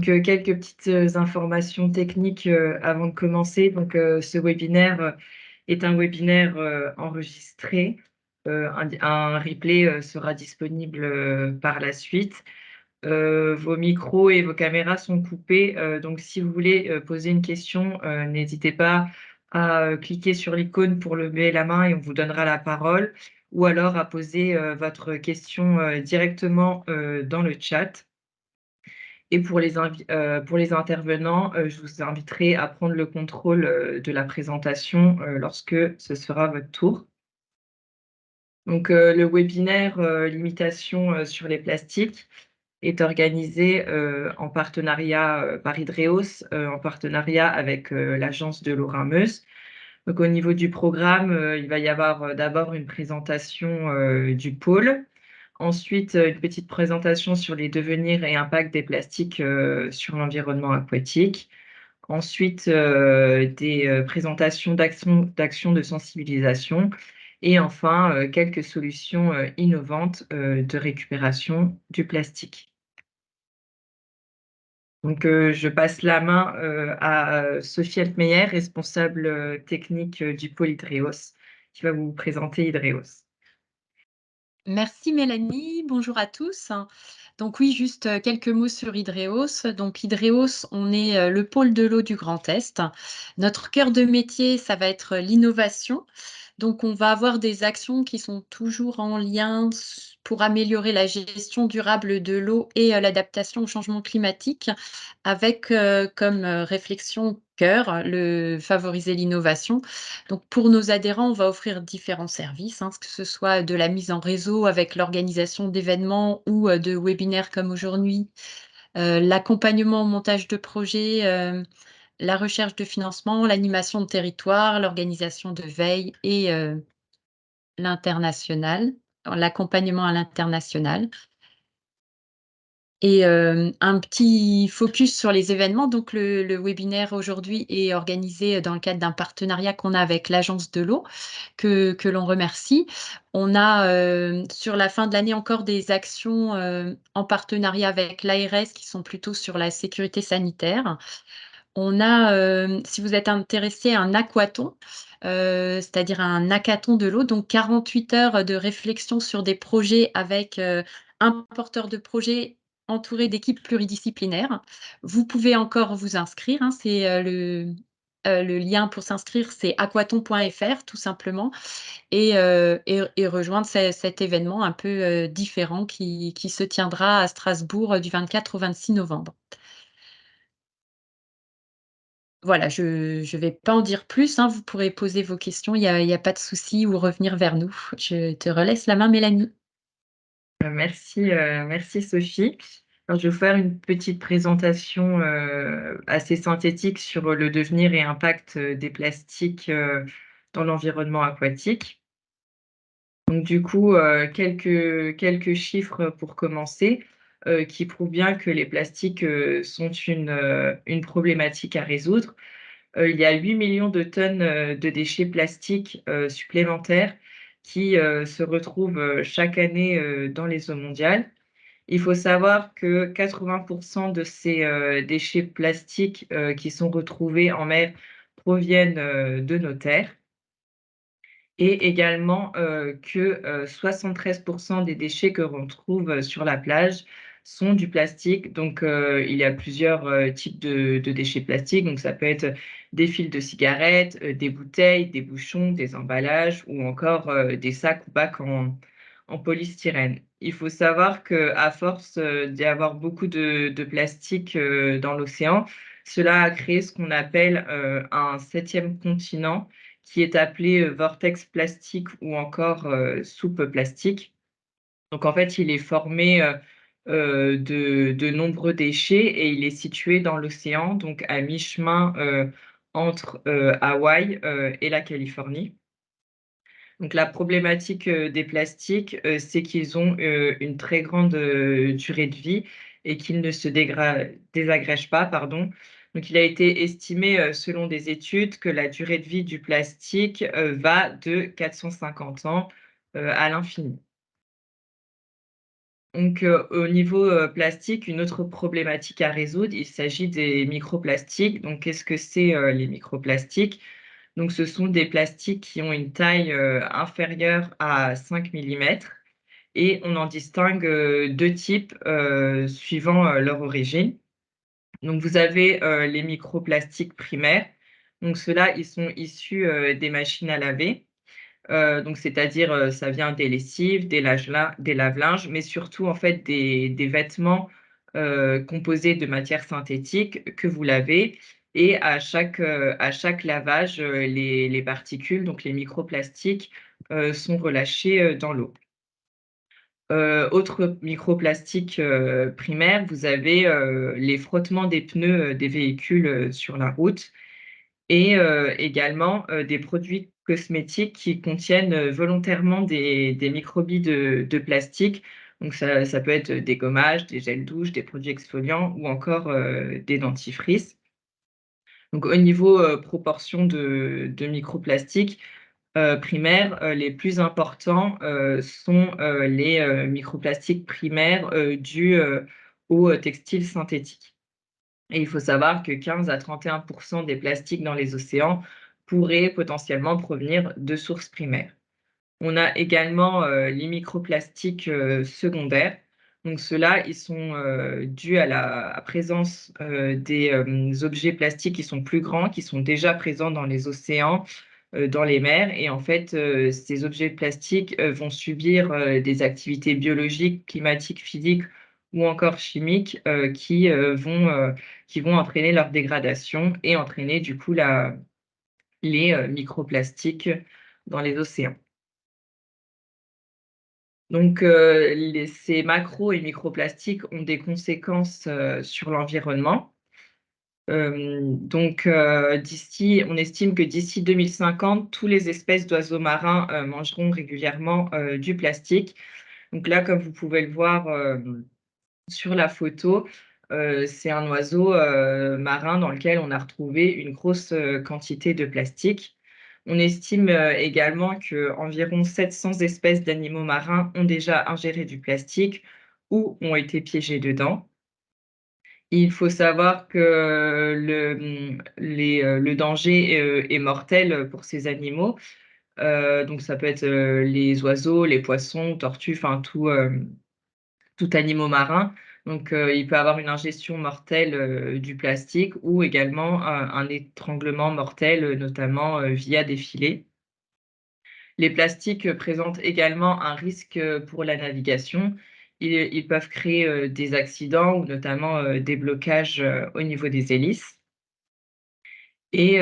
Quelques petites informations techniques avant de commencer. Ce webinaire est un webinaire enregistré. Un replay sera disponible par la suite. Vos micros et vos caméras sont coupés. Donc si vous voulez poser une question, n'hésitez pas à cliquer sur l'icône pour lever la main et on vous donnera la parole, ou alors à poser votre question directement dans le chat. Et pour les intervenants, je vous inviterai à prendre le contrôle de la présentation lorsque ce sera votre tour. Le webinaire limitation sur les plastiques est organisé en partenariat par Hydreos, en partenariat avec l'agence de l'eau Rhin-Meuse. Donc au niveau du programme, il va y avoir d'abord une présentation du pôle. Ensuite, une petite présentation sur les devenirs et impacts des plastiques sur l'environnement aquatique. Ensuite, des présentations d'actions de sensibilisation et enfin, quelques solutions innovantes de récupération du plastique. Je passe la main à Sophie Altmeyer, responsable technique du pôle Hydreos, qui va vous présenter Hydreos. Merci Mélanie, bonjour à tous. Donc oui, juste quelques mots sur Hydreos. Donc Hydreos, on est le pôle de l'eau du Grand Est. Notre cœur de métier, ça va être l'innovation. Donc on va avoir des actions qui sont toujours en lien pour améliorer la gestion durable de l'eau et l'adaptation au changement climatique, avec comme réflexion cœur, favoriser l'innovation. Donc pour nos adhérents, on va offrir différents services, que ce soit de la mise en réseau avec l'organisation d'événements ou de webinaires comme aujourd'hui, l'accompagnement au montage de projets, la recherche de financement, l'animation de territoire, l'organisation de veille et l'accompagnement à l'international. Et un petit focus sur les événements. Donc le webinaire aujourd'hui est organisé dans le cadre d'un partenariat qu'on a avec l'Agence de l'eau, que l'on remercie. On a, sur la fin de l'année, encore des actions, en partenariat avec l'ARS qui sont plutôt sur la sécurité sanitaire. On a, si vous êtes intéressé, un aquathon, c'est-à-dire un hackathon de l'eau, donc 48 heures de réflexion sur des projets avec, un porteur de projet entouré d'équipes pluridisciplinaires. Vous pouvez encore vous inscrire, c'est, le lien pour s'inscrire, c'est aquathon.fr tout simplement, et rejoindre cet événement un peu, différent qui se tiendra à Strasbourg, du 24 au 26 novembre. Voilà, je vais pas en dire plus, vous pourrez poser vos questions, il y a pas de souci, ou revenir vers nous. Je te relaisse la main, Mélanie. Merci Sophie. Alors je vais vous faire une petite présentation assez synthétique sur le devenir et impact des plastiques dans l'environnement aquatique. Quelques chiffres pour commencer, qui prouvent bien que les plastiques sont une problématique à résoudre. Il y a 8 millions de tonnes de déchets plastiques supplémentaires qui se retrouvent chaque année dans les eaux mondiales. Il faut savoir que 80% de ces déchets plastiques qui sont retrouvés en mer proviennent de nos terres, et également que 73% des déchets que l'on trouve sur la plage sont du plastique. Il y a plusieurs types de déchets plastiques. Donc ça peut être des fils de cigarettes, des bouteilles, des bouchons, des emballages, ou encore des sacs ou bacs en polystyrène. Il faut savoir qu'à force d'y avoir beaucoup de plastique dans l'océan, cela a créé ce qu'on appelle un 7e continent, qui est appelé vortex plastique ou encore soupe plastique. Donc en fait, il est formé de nombreux déchets, et il est situé dans l'océan, donc à mi-chemin entre Hawaï et la Californie. Donc la problématique des plastiques, c'est qu'ils ont une très grande durée de vie et qu'ils ne se désagrègent pas, pardon. Donc il a été estimé, selon des études, que la durée de vie du plastique va de 450 ans à l'infini. Donc, au niveau, plastique, une autre problématique à résoudre, il s'agit des microplastiques. Donc qu'est-ce que c'est, les microplastiques? Donc ce sont des plastiques qui ont une taille, inférieure à 5 millimètres et on en distingue, 2 types, suivant, leur origine. Donc vous avez, les microplastiques primaires. Donc ceux-là, ils sont issus, des machines à laver. Donc c'est-à-dire, ça vient des lessives, des lave-linges, mais surtout en fait des vêtements, composés de matières synthétiques que vous lavez et à chaque lavage, les particules, donc les microplastiques, sont relâchés, dans l'eau. Autre microplastique, primaire, vous avez, les frottements des pneus, des véhicules, sur la route et également, des produits cosmétiques qui contiennent, volontairement des microbilles de plastique. Donc ça peut être des gommages, des gels douche, des produits exfoliants ou encore, des dentifrices. Donc au niveau, proportion de microplastiques, primaires, les plus importants, sont, les, microplastiques primaires, dus, aux, textiles synthétiques. Et il faut savoir que 15 à 31 des plastiques dans les océans pourraient potentiellement provenir de sources primaires. On a également, les microplastiques, secondaires. Donc ceux-là, ils sont, dus à la présence, des, objets plastiques qui sont plus grands, qui sont déjà présents dans les océans, dans les mers et en fait, ces objets plastiques, vont subir, des activités biologiques, climatiques, physiques ou encore chimiques, qui vont entraîner leur dégradation et entraîner du coup les, microplastiques dans les océans. Donc, ces macros et microplastiques ont des conséquences, sur l'environnement. Donc, on estime que d'ici 2050, toutes les espèces d'oiseaux marins, mangeront régulièrement, du plastique. Donc là, comme vous pouvez le voir, sur la photo, c'est un oiseau, marin dans lequel on a retrouvé une grosse, quantité de plastique. On estime, également qu'environ 700 espèces d'animaux marins ont déjà ingéré du plastique ou ont été piégés dedans. Il faut savoir que le danger, est mortel, pour ces animaux. Donc ça peut être, les oiseaux, les poissons, tortues, enfin tout animaux marin. Donc, il peut avoir une ingestion mortelle, du plastique ou également un étranglement mortel, notamment, via des filets. Les plastiques, présentent également un risque, pour la navigation. Ils peuvent créer, des accidents ou notamment, des blocages, au niveau des hélices et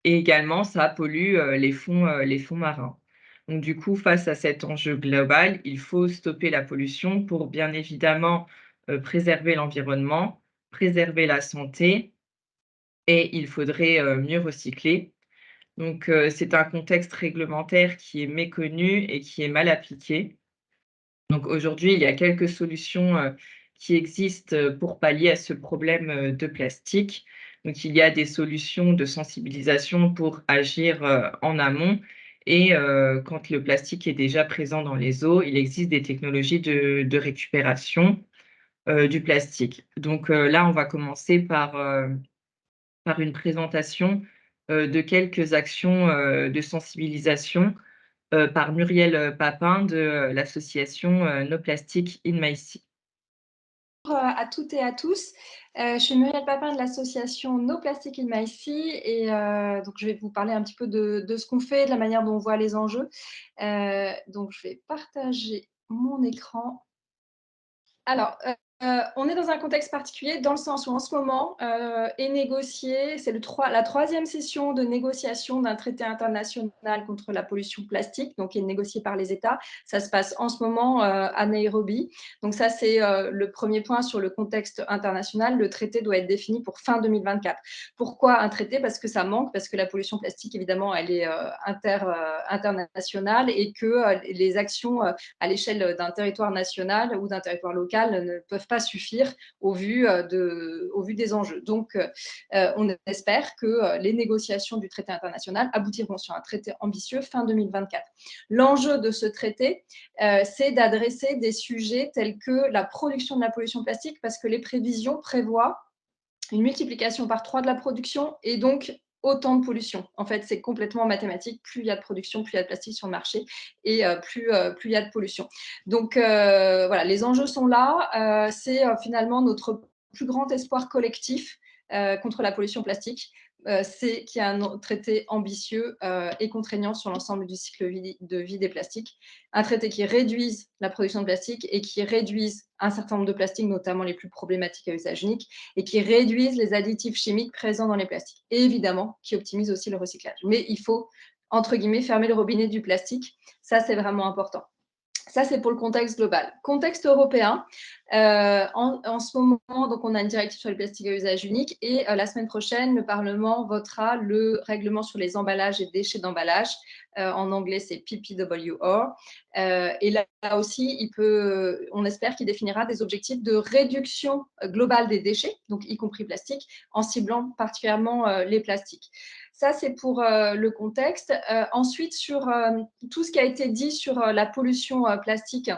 également ça pollue, les fonds marins. Donc du coup, face à cet enjeu global, il faut stopper la pollution pour bien évidemment, préserver l'environnement, préserver la santé et il faudrait, mieux recycler. Donc c'est un contexte réglementaire qui est méconnu et qui est mal appliqué. Donc aujourd'hui, il y a quelques solutions, qui existent, pour pallier à ce problème, de plastique. Donc il y a des solutions de sensibilisation pour agir, en amont et quand le plastique est déjà présent dans les eaux, il existe des technologies de récupération, du plastique. Donc là, on va commencer par une présentation, de quelques actions, de sensibilisation par Muriel, Papin de, l'association, No Plastic in My Sea. À toutes et à tous. Je suis Muriel Papin de l'association No Plastic in My Sea et donc je vais vous parler un petit peu de ce qu'on fait, de la manière dont on voit les enjeux. Donc je vais partager mon écran. Alors, on est dans un contexte particulier dans le sens où en ce moment est négociée, c'est la troisième session de négociation d'un traité international contre la pollution plastique, donc qui est négocié par les États. Ça se passe en ce moment à Nairobi. Donc ça, c'est le premier point sur le contexte international. Le traité doit être défini pour fin 2024. Pourquoi un traité? Parce que ça manque, parce que la pollution plastique, évidemment, elle est internationale et que les actions à l'échelle d'un territoire national ou d'un territoire local ne peuvent peuvent pas suffire au vu des enjeux. Donc, on espère que les négociations du traité international aboutiront sur un traité ambitieux fin 2024. L'enjeu de ce traité, c'est d'adresser des sujets tels que la production de la pollution plastique, parce que les prévisions prévoient une multiplication par 3 de la production et donc autant de pollution. En fait, c'est complètement mathématique. Plus il y a de production, plus il y a de plastique sur le marché et plus il y a de pollution. Donc, voilà, les enjeux sont là. C'est finalement notre plus grand espoir collectif contre la pollution plastique. C'est qu'il y a un traité ambitieux et contraignant sur l'ensemble du cycle de vie des plastiques. Un traité qui réduise la production de plastique et qui réduise un certain nombre de plastiques, notamment les plus problématiques à usage unique, et qui réduisent les additifs chimiques présents dans les plastiques. Et évidemment, qui optimisent aussi le recyclage. Mais il faut, entre guillemets, fermer le robinet du plastique. Ça, c'est vraiment important. Ça, c'est pour le contexte global. Contexte européen, en ce moment, donc on a une directive sur les plastiques à usage unique et la semaine prochaine, le Parlement votera le règlement sur les emballages et déchets d'emballage. En anglais, c'est PPWR. Et là aussi, on espère qu'il définira des objectifs de réduction globale des déchets, donc y compris plastiques, en ciblant particulièrement les plastiques. Ça, c'est pour le contexte. Ensuite, sur tout ce qui a été dit sur la pollution plastique,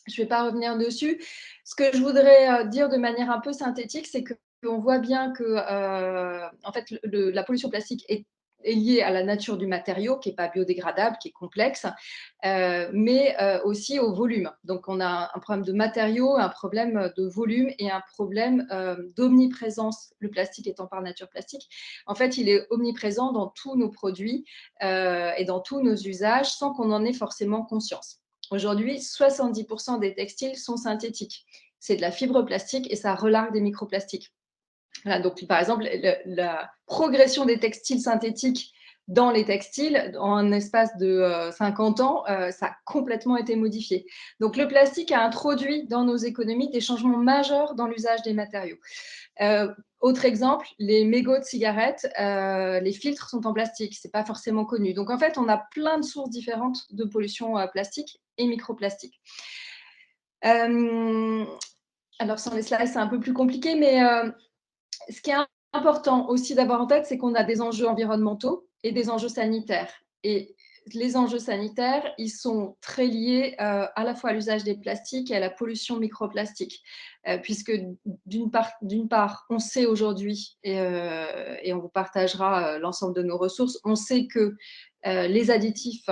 je ne vais pas revenir dessus. Ce que je voudrais dire de manière un peu synthétique, c'est qu'on voit bien que en fait, la pollution plastique est liée à la nature du matériau, qui n'est pas biodégradable, qui est complexe, mais aussi au volume. Donc, on a un problème de matériaux, un problème de volume et un problème d'omniprésence, le plastique étant par nature plastique. En fait, il est omniprésent dans tous nos produits et dans tous nos usages sans qu'on en ait forcément conscience. Aujourd'hui, 70% des textiles sont synthétiques. C'est de la fibre plastique et ça relargue des microplastiques. Voilà, donc, par exemple, la progression des textiles synthétiques dans les textiles, en un espace de 50 ans, ça a complètement été modifié. Donc, le plastique a introduit dans nos économies des changements majeurs dans l'usage des matériaux. Autre exemple, les mégots de cigarettes, les filtres sont en plastique, ce n'est pas forcément connu. Donc, en fait, on a plein de sources différentes de pollution plastique et microplastique. Alors, sans les slides, c'est un peu plus compliqué, mais ce qui est important aussi d'avoir en tête, c'est qu'on a des enjeux environnementaux et des enjeux sanitaires. Et les enjeux sanitaires, ils sont très liés à la fois à l'usage des plastiques et à la pollution microplastique. Puisque d'une part, on sait aujourd'hui, et on vous partagera l'ensemble de nos ressources, on sait que les additifs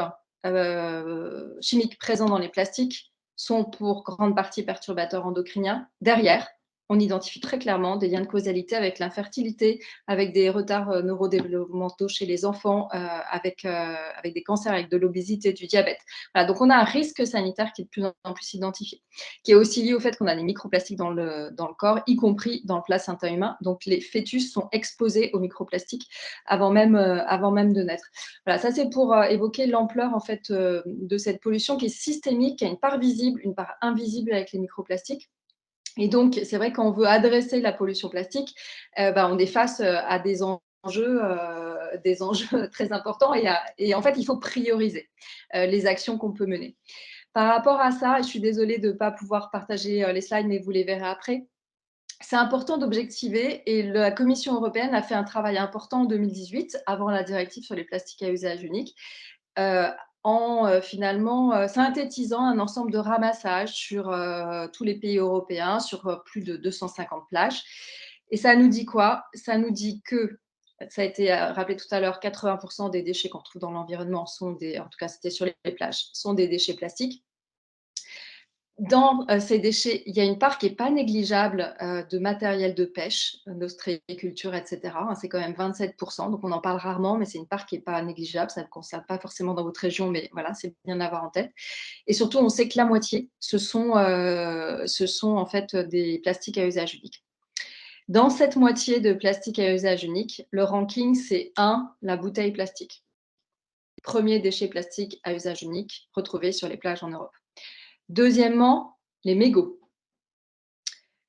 chimiques présents dans les plastiques sont pour grande partie perturbateurs endocriniens. Derrière, on identifie très clairement des liens de causalité avec l'infertilité, avec des retards neurodéveloppementaux chez les enfants, avec des cancers, avec de l'obésité, du diabète. Voilà, donc on a un risque sanitaire qui est de plus en plus identifié, qui est aussi lié au fait qu'on a des microplastiques dans le corps, y compris dans le placenta humain. Donc les fœtus sont exposés aux microplastiques avant même de naître. Voilà, ça c'est pour évoquer l'ampleur en fait de cette pollution qui est systémique, qui a une part visible, une part invisible avec les microplastiques. Et donc, c'est vrai qu'on veut adresser la pollution plastique, on est face à des enjeux très importants et en fait, il faut prioriser les actions qu'on peut mener. Par rapport à ça, et je suis désolée de ne pas pouvoir partager les slides, mais vous les verrez après, c'est important d'objectiver et la Commission européenne a fait un travail important en 2018, avant la directive sur les plastiques à usage unique, en finalement synthétisant un ensemble de ramassages sur tous les pays européens, sur plus de 250 plages. Et ça nous dit quoi? Ça nous dit que, ça a été rappelé tout à l'heure, 80% des déchets qu'on trouve dans l'environnement sont en tout cas c'était sur les plages, sont des déchets plastiques. Dans ces déchets, il y a une part qui n'est pas négligeable de matériel de pêche, d'ostréiculture, etc. C'est quand même 27%, donc on en parle rarement, mais c'est une part qui n'est pas négligeable. Ça ne concerne pas forcément dans votre région, mais voilà, c'est bien d'avoir en tête. Et surtout, on sait que la moitié, ce sont en fait des plastiques à usage unique. Dans cette moitié de plastique à usage unique, le ranking, c'est 1, la bouteille plastique. Premier déchet plastique à usage unique retrouvé sur les plages en Europe. Deuxièmement, les mégots.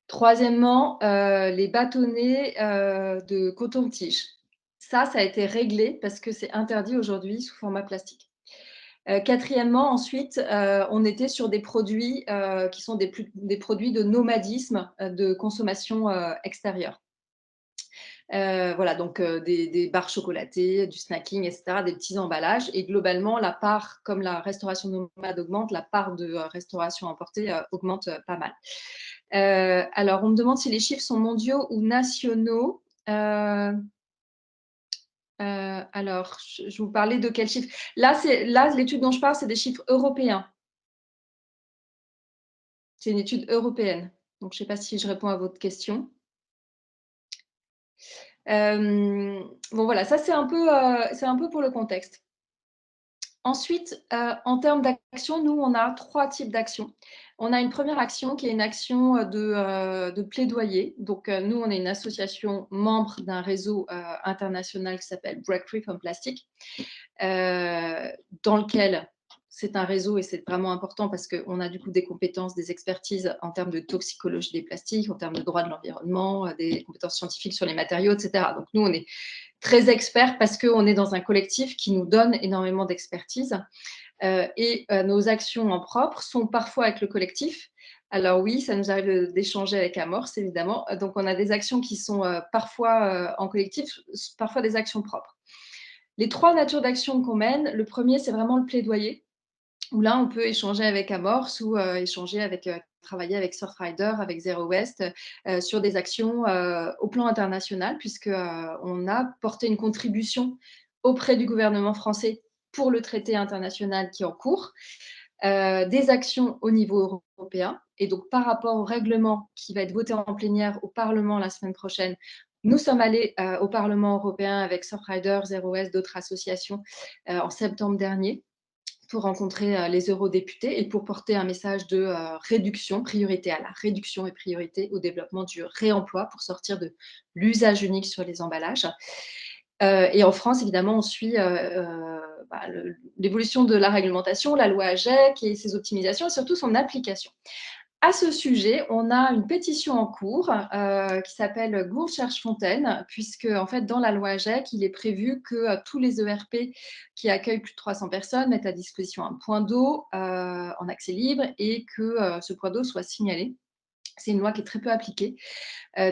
Troisièmement, les bâtonnets de coton-tige. Ça a été réglé parce que c'est interdit aujourd'hui sous format plastique. Quatrièmement, ensuite, on était sur des produits qui sont des produits de nomadisme, de consommation extérieure. Voilà, donc des barres chocolatées, du snacking, et cetera, des petits emballages. Et globalement, la part, comme la restauration nomade augmente, la part de restauration emportée augmente pas mal. Alors, on me demande si les chiffres sont mondiaux ou nationaux. Alors, je vous parlais de quels chiffres? Là, l'étude dont je parle, c'est des chiffres européens. C'est une étude européenne. Donc, je ne sais pas si je réponds à votre question. Bon, voilà, ça, c'est un peu pour le contexte. Ensuite, en termes d'action, nous, on a 3 types d'actions. On a une première action qui est une action de plaidoyer. Donc, nous, on est une association membre d'un réseau international qui s'appelle Break Free from Plastic, dans lequel c'est un réseau et c'est vraiment important parce qu'on a du coup des compétences, des expertises en termes de toxicologie des plastiques, en termes de droit de l'environnement, des compétences scientifiques sur les matériaux, etc. Donc, nous, on est très experts parce qu'on est dans un collectif qui nous donne énormément d'expertise. Et nos actions en propre sont parfois avec le collectif. Alors oui, ça nous arrive d'échanger avec Amorce, évidemment. Donc, on a des actions qui sont parfois en collectif, parfois des actions propres. Les 3 natures d'actions qu'on mène, le premier, c'est vraiment le plaidoyer, où là, on peut échanger avec Amorce ou travailler avec Surfrider, avec Zero Waste, sur des actions au plan international, puisqu'on a porté une contribution auprès du gouvernement français pour le traité international qui est en cours, des actions au niveau européen. Et donc, par rapport au règlement qui va être voté en plénière au Parlement la semaine prochaine, nous sommes allés au Parlement européen avec Surfrider, Zero Waste, d'autres associations en septembre dernier, pour rencontrer les eurodéputés et pour porter un message de réduction, priorité à la réduction et priorité au développement du réemploi pour sortir de l'usage unique sur les emballages. Et en France, évidemment, on suit l'évolution de la réglementation, la loi AGEC et ses optimisations et surtout son application. À ce sujet, on a une pétition en cours qui s'appelle Gourd cherche Fontaine, puisque en fait, dans la loi AGEC, il est prévu que tous les ERP qui accueillent plus de 300 personnes mettent à disposition un point d'eau en accès libre et que ce point d'eau soit signalé. C'est une loi qui est très peu appliquée.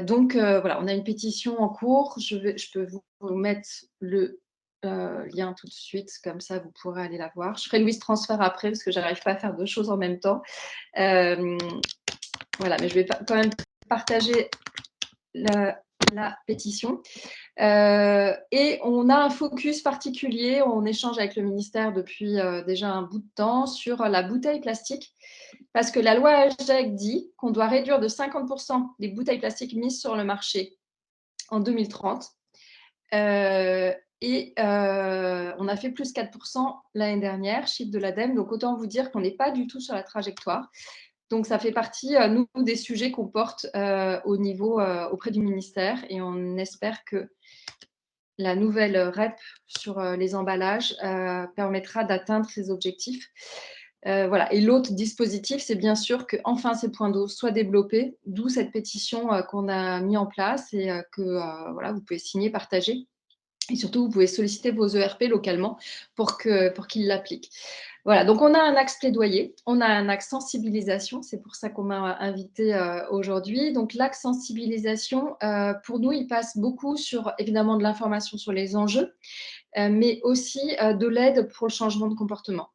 Donc voilà, on a une pétition en cours. Je peux vous mettre le lien tout de suite, comme ça vous pourrez aller la voir. Je ferai le transfert après parce que je n'arrive pas à faire 2 choses en même temps. Voilà, mais je vais quand même partager la pétition. Et on a un focus particulier, on échange avec le ministère depuis déjà un bout de temps sur la bouteille plastique, parce que la loi AGEC dit qu'on doit réduire de 50% les bouteilles plastiques mises sur le marché en 2030. On a fait plus 4% l'année dernière, chiffre de l'ADEME, donc autant vous dire qu'on n'est pas du tout sur la trajectoire. Donc, ça fait partie, nous, des sujets qu'on porte auprès du ministère, et on espère que la nouvelle REP sur les emballages permettra d'atteindre ces objectifs. Voilà. Et l'autre dispositif, c'est bien sûr qu'enfin ces points d'eau soient développés, d'où cette pétition qu'on a mis en place et que voilà, vous pouvez signer, partager. Et surtout, vous pouvez solliciter vos ERP localement pour qu'ils l'appliquent. Voilà, donc on a un axe plaidoyer, on a un axe sensibilisation, c'est pour ça qu'on m'a invité aujourd'hui. Donc l'axe sensibilisation, pour nous, il passe beaucoup sur évidemment de l'information sur les enjeux, mais aussi de l'aide pour le changement de comportement.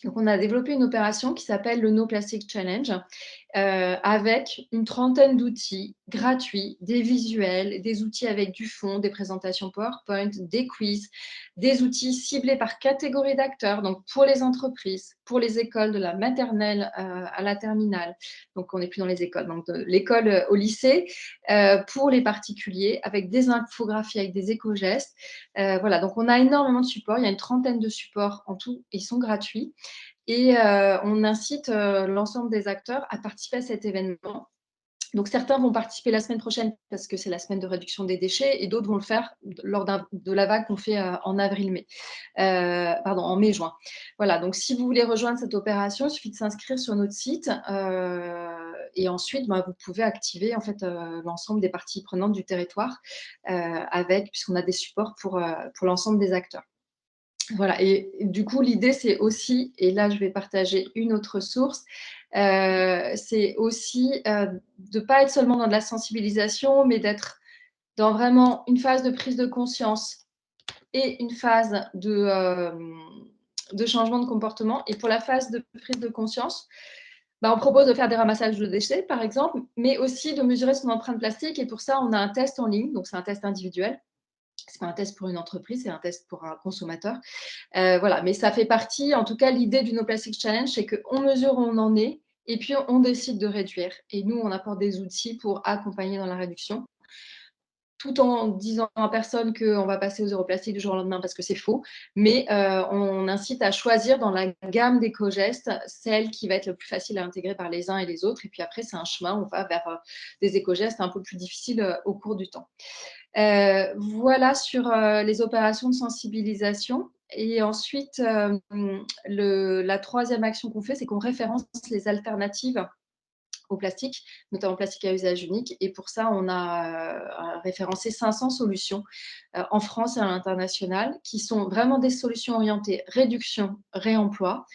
Donc, on a développé une opération qui s'appelle le No Plastic Challenge, avec une trentaine d'outils gratuits, des visuels, des outils avec du fond, des présentations PowerPoint, des quiz, des outils ciblés par catégorie d'acteurs, donc pour les entreprises, pour les écoles de la maternelle à la terminale, donc on n'est plus dans les écoles, donc de l'école au lycée, pour les particuliers, avec des infographies, avec des éco-gestes. Voilà, donc on a énormément de supports, il y a une trentaine de supports en tout, ils sont gratuits. Et on incite l'ensemble des acteurs à participer à cet événement. Donc, certains vont participer la semaine prochaine parce que c'est la semaine de réduction des déchets et d'autres vont le faire lors de la vague qu'on fait en mai-juin. Voilà, donc si vous voulez rejoindre cette opération, il suffit de s'inscrire sur notre site et ensuite, vous pouvez activer en fait, l'ensemble des parties prenantes du territoire puisqu'on a des supports pour l'ensemble des acteurs. Voilà, et du coup, l'idée, c'est aussi, et là, je vais partager une autre source, c'est aussi de ne pas être seulement dans de la sensibilisation, mais d'être dans vraiment une phase de prise de conscience et une phase de changement de comportement. Et pour la phase de prise de conscience, on propose de faire des ramassages de déchets, par exemple, mais aussi de mesurer son empreinte plastique. Et pour ça, on a un test en ligne, donc c'est un test individuel. C'est pas un test pour une entreprise, c'est un test pour un consommateur. Voilà, mais ça fait partie, en tout cas, l'idée du No Plastic Challenge, c'est qu'on mesure où on en est et puis on décide de réduire. Et nous, on apporte des outils pour accompagner dans la réduction, tout en disant à personne qu'on va passer au zéro plastique du jour au lendemain, parce que c'est faux, mais on incite à choisir dans la gamme d'éco-gestes celle qui va être le plus facile à intégrer par les uns et les autres. Et puis après, c'est un chemin, on va vers des éco-gestes un peu plus difficiles au cours du temps. Voilà sur les opérations de sensibilisation. Et ensuite, la troisième action qu'on fait, c'est qu'on référence les alternatives au plastique, notamment plastique à usage unique. Et pour ça, on a référencé 500 solutions en France et à l'international, qui sont vraiment des solutions orientées réduction, réemploi,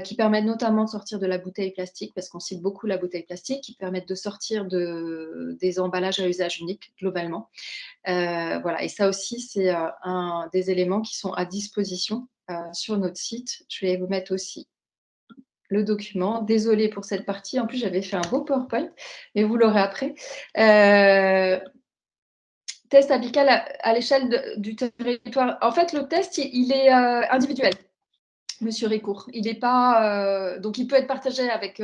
qui permettent notamment de sortir de la bouteille plastique, parce qu'on cite beaucoup la bouteille plastique, qui permettent de sortir des emballages à usage unique globalement. Voilà, et ça aussi, c'est un des éléments qui sont à disposition sur notre site. Je vais vous mettre aussi le document. Désolée pour cette partie. En plus, j'avais fait un beau PowerPoint, mais vous l'aurez après. Test appliqué à l'échelle du territoire. En fait, le test, il est individuel, Monsieur Ricourt. Il n'est pas, donc, il peut être partagé avec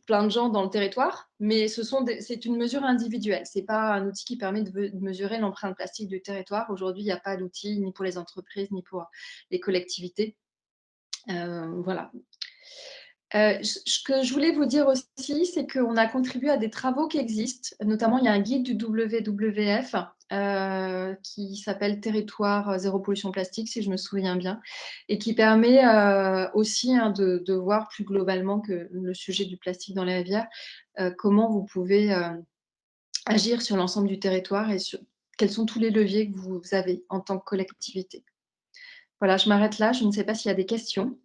plein de gens dans le territoire, mais c'est une mesure individuelle. Ce n'est pas un outil qui permet de mesurer l'empreinte plastique du territoire. Aujourd'hui, il n'y a pas d'outil ni pour les entreprises, ni pour les collectivités. Voilà. Ce que je voulais vous dire aussi, c'est qu'on a contribué à des travaux qui existent. Notamment, il y a un guide du WWF qui s'appelle Territoire zéro pollution plastique, si je me souviens bien, et qui permet aussi de voir plus globalement que le sujet du plastique dans les rivières, comment vous pouvez agir sur l'ensemble du territoire et quels sont tous les leviers que vous avez en tant que collectivité. Voilà, je m'arrête là. Je ne sais pas s'il y a des questions.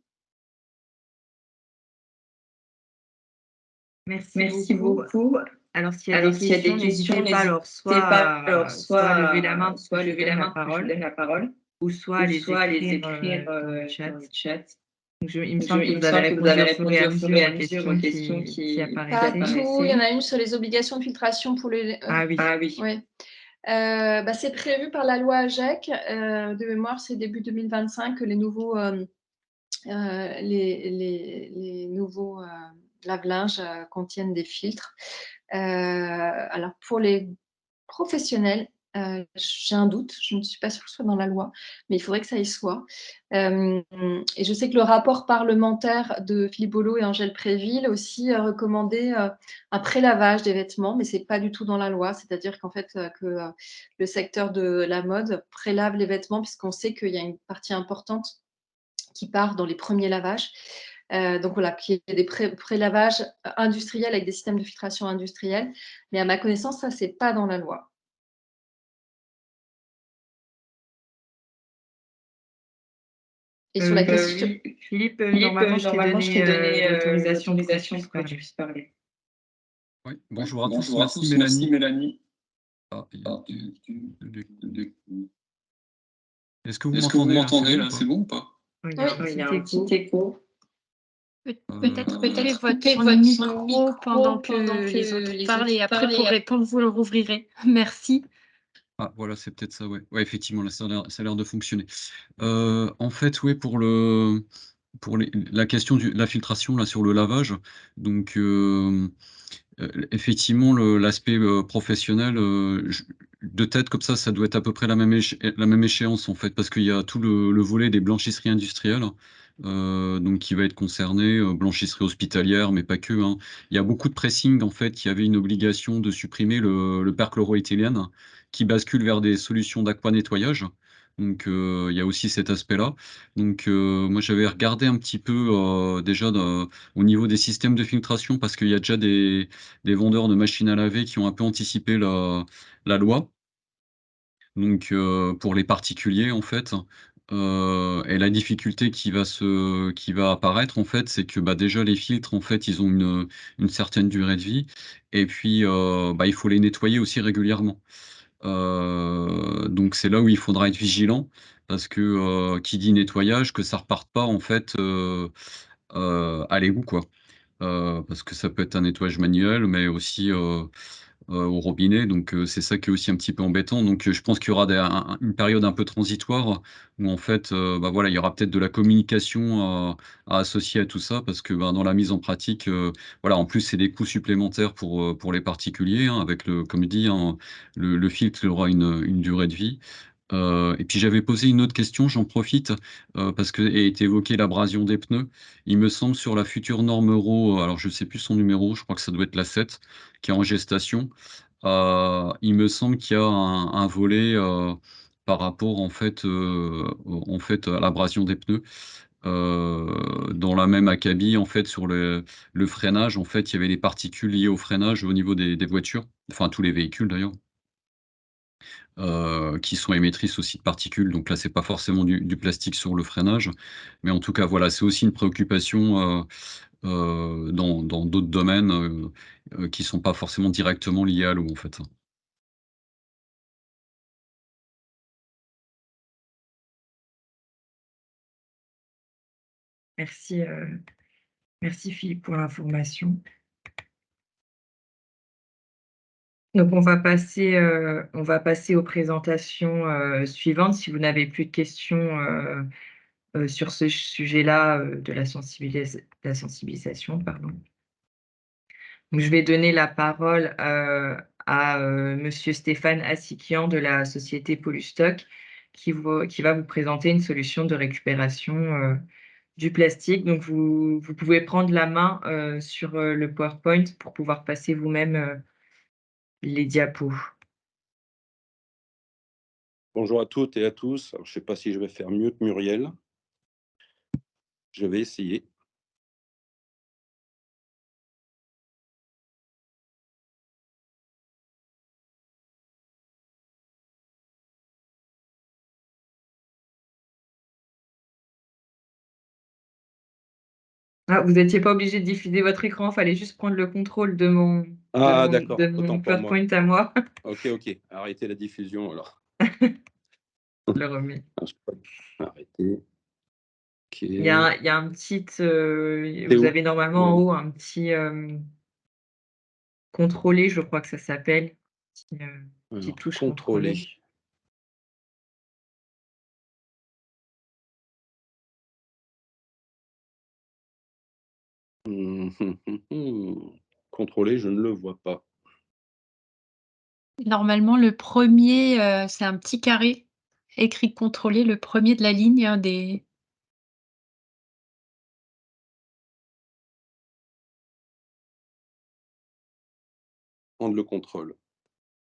Merci beaucoup. Alors, s'il y a des questions, n'hésitez pas, alors soit à lever la main pour que je vous donne la parole, ou soit à les écrire dans le chat. Donc, il me semble que vous avez répondu au fur et à mesure aux questions qui Pas apparaissaient. tout. Il y en a une sur les obligations de filtration pour les. Ah oui. Ouais. C'est prévu par la loi AGEC. De mémoire, c'est début 2025 que les nouveaux lave-linges contiennent des filtres. Alors, pour les professionnels, j'ai un doute, je ne suis pas sûre que ce soit dans la loi, mais il faudrait que ça y soit. Et je sais que le rapport parlementaire de Philippe Bolo et Angèle Préville aussi recommandait un prélavage des vêtements, mais ce n'est pas du tout dans la loi. C'est-à-dire qu'en fait, que le secteur de la mode prélave les vêtements, puisqu'on sait qu'il y a une partie importante qui part dans les premiers lavages. Donc voilà, qu'il y ait des prélavages industriels avec des systèmes de filtration industriels. Mais à ma connaissance, ça, c'est pas dans la loi. Et sur la question. Philippe, normalement, je t'ai donné l'autorisation pour que tu puisses parler. Oui, bonjour à tous. Merci Mélanie. Ah, est-ce que vous m'entendez là? C'est bon ou pas? Oui, il y a un petit écho. Peut-être couper votre micro pendant que les autres parlent et après pour répondre, vous le rouvrirez. Merci. Ah voilà, c'est peut-être ça, ouais. Ouais, effectivement, là, ça a l'air de fonctionner. En fait, ouais, pour la question de la filtration là, sur le lavage, donc effectivement, l'aspect professionnel, de tête comme ça doit être à peu près la même échéance, en fait, parce qu'il y a tout le volet des blanchisseries industrielles, donc qui va être concerné, blanchisserie hospitalière, mais pas que, hein. Il y a beaucoup de pressing, en fait. Il y avait une obligation de supprimer le perchloroéthylène, qui bascule vers des solutions d'aquanettoyage. Donc il y a aussi cet aspect-là. Donc moi, j'avais regardé un petit peu, déjà au niveau des systèmes de filtration, parce qu'il y a déjà des vendeurs de machines à laver qui ont un peu anticipé la loi. Donc pour les particuliers, en fait. Et la difficulté qui va apparaître, en fait, c'est que, bah, déjà les filtres, en fait, ils ont une certaine durée de vie et puis, bah, il faut les nettoyer aussi régulièrement. Donc c'est là où il faudra être vigilant parce que, qui dit nettoyage, que ça reparte pas, en fait, à l'égout, quoi. Parce que ça peut être un nettoyage manuel, mais aussi, au robinet, donc c'est ça qui est aussi un petit peu embêtant, donc je pense qu'il y aura une période un peu transitoire où en fait, bah, voilà, il y aura peut-être de la communication à associer à tout ça parce que, ben, dans la mise en pratique, voilà, en plus, c'est des coûts supplémentaires pour les particuliers, hein, avec le comme dit, hein, le filtre, il aura une durée de vie. Et puis j'avais posé une autre question, j'en profite, parce que a été évoquée l'abrasion des pneus. Il me semble sur la future norme Euro, alors je ne sais plus son numéro, je crois que ça doit être la 7 qui est en gestation. Il me semble qu'il y a un volet, par rapport en fait, à l'abrasion des pneus. Dans la même acabit, en fait, sur le freinage, en fait, il y avait des particules liées au freinage au niveau des voitures, enfin tous les véhicules d'ailleurs. Qui sont émettrices aussi de particules. Donc là, c'est pas forcément du plastique sur le freinage. Mais en tout cas, voilà, c'est aussi une préoccupation, dans d'autres domaines, qui sont pas forcément directement liés à l'eau, en fait. Merci, merci Philippe pour l'information. Donc on va passer aux présentations, suivantes. Si vous n'avez plus de questions, sur ce sujet-là, de la sensibilisation, pardon. Donc je vais donner la parole, à, monsieur Stéphane Assiquian de la société Polystock qui va vous présenter une solution de récupération, du plastique. Donc vous pouvez prendre la main, sur, le PowerPoint pour pouvoir passer vous-même, les diapos. Bonjour à toutes et à tous. Alors, je ne sais pas si je vais faire mieux que Muriel. Je vais essayer. Ah, vous étiez pas obligé de diffuser votre écran, fallait juste prendre le contrôle de mon Ah, d'accord, de autant mon pour moi. PowerPoint à moi. Ok, ok. Arrêtez la diffusion alors. Je le remets. Ah, je peux pas arrêter. Ok. Il y a un petit, C'est vous où? avez normalement en Oui. haut un petit, contrôler, je crois que ça s'appelle. Petit, petite Alors, touche contrôler. contrôler. Contrôler, je ne le vois pas. Normalement, le premier, c'est un petit carré écrit contrôler, le premier de la ligne, des Prendre le contrôle.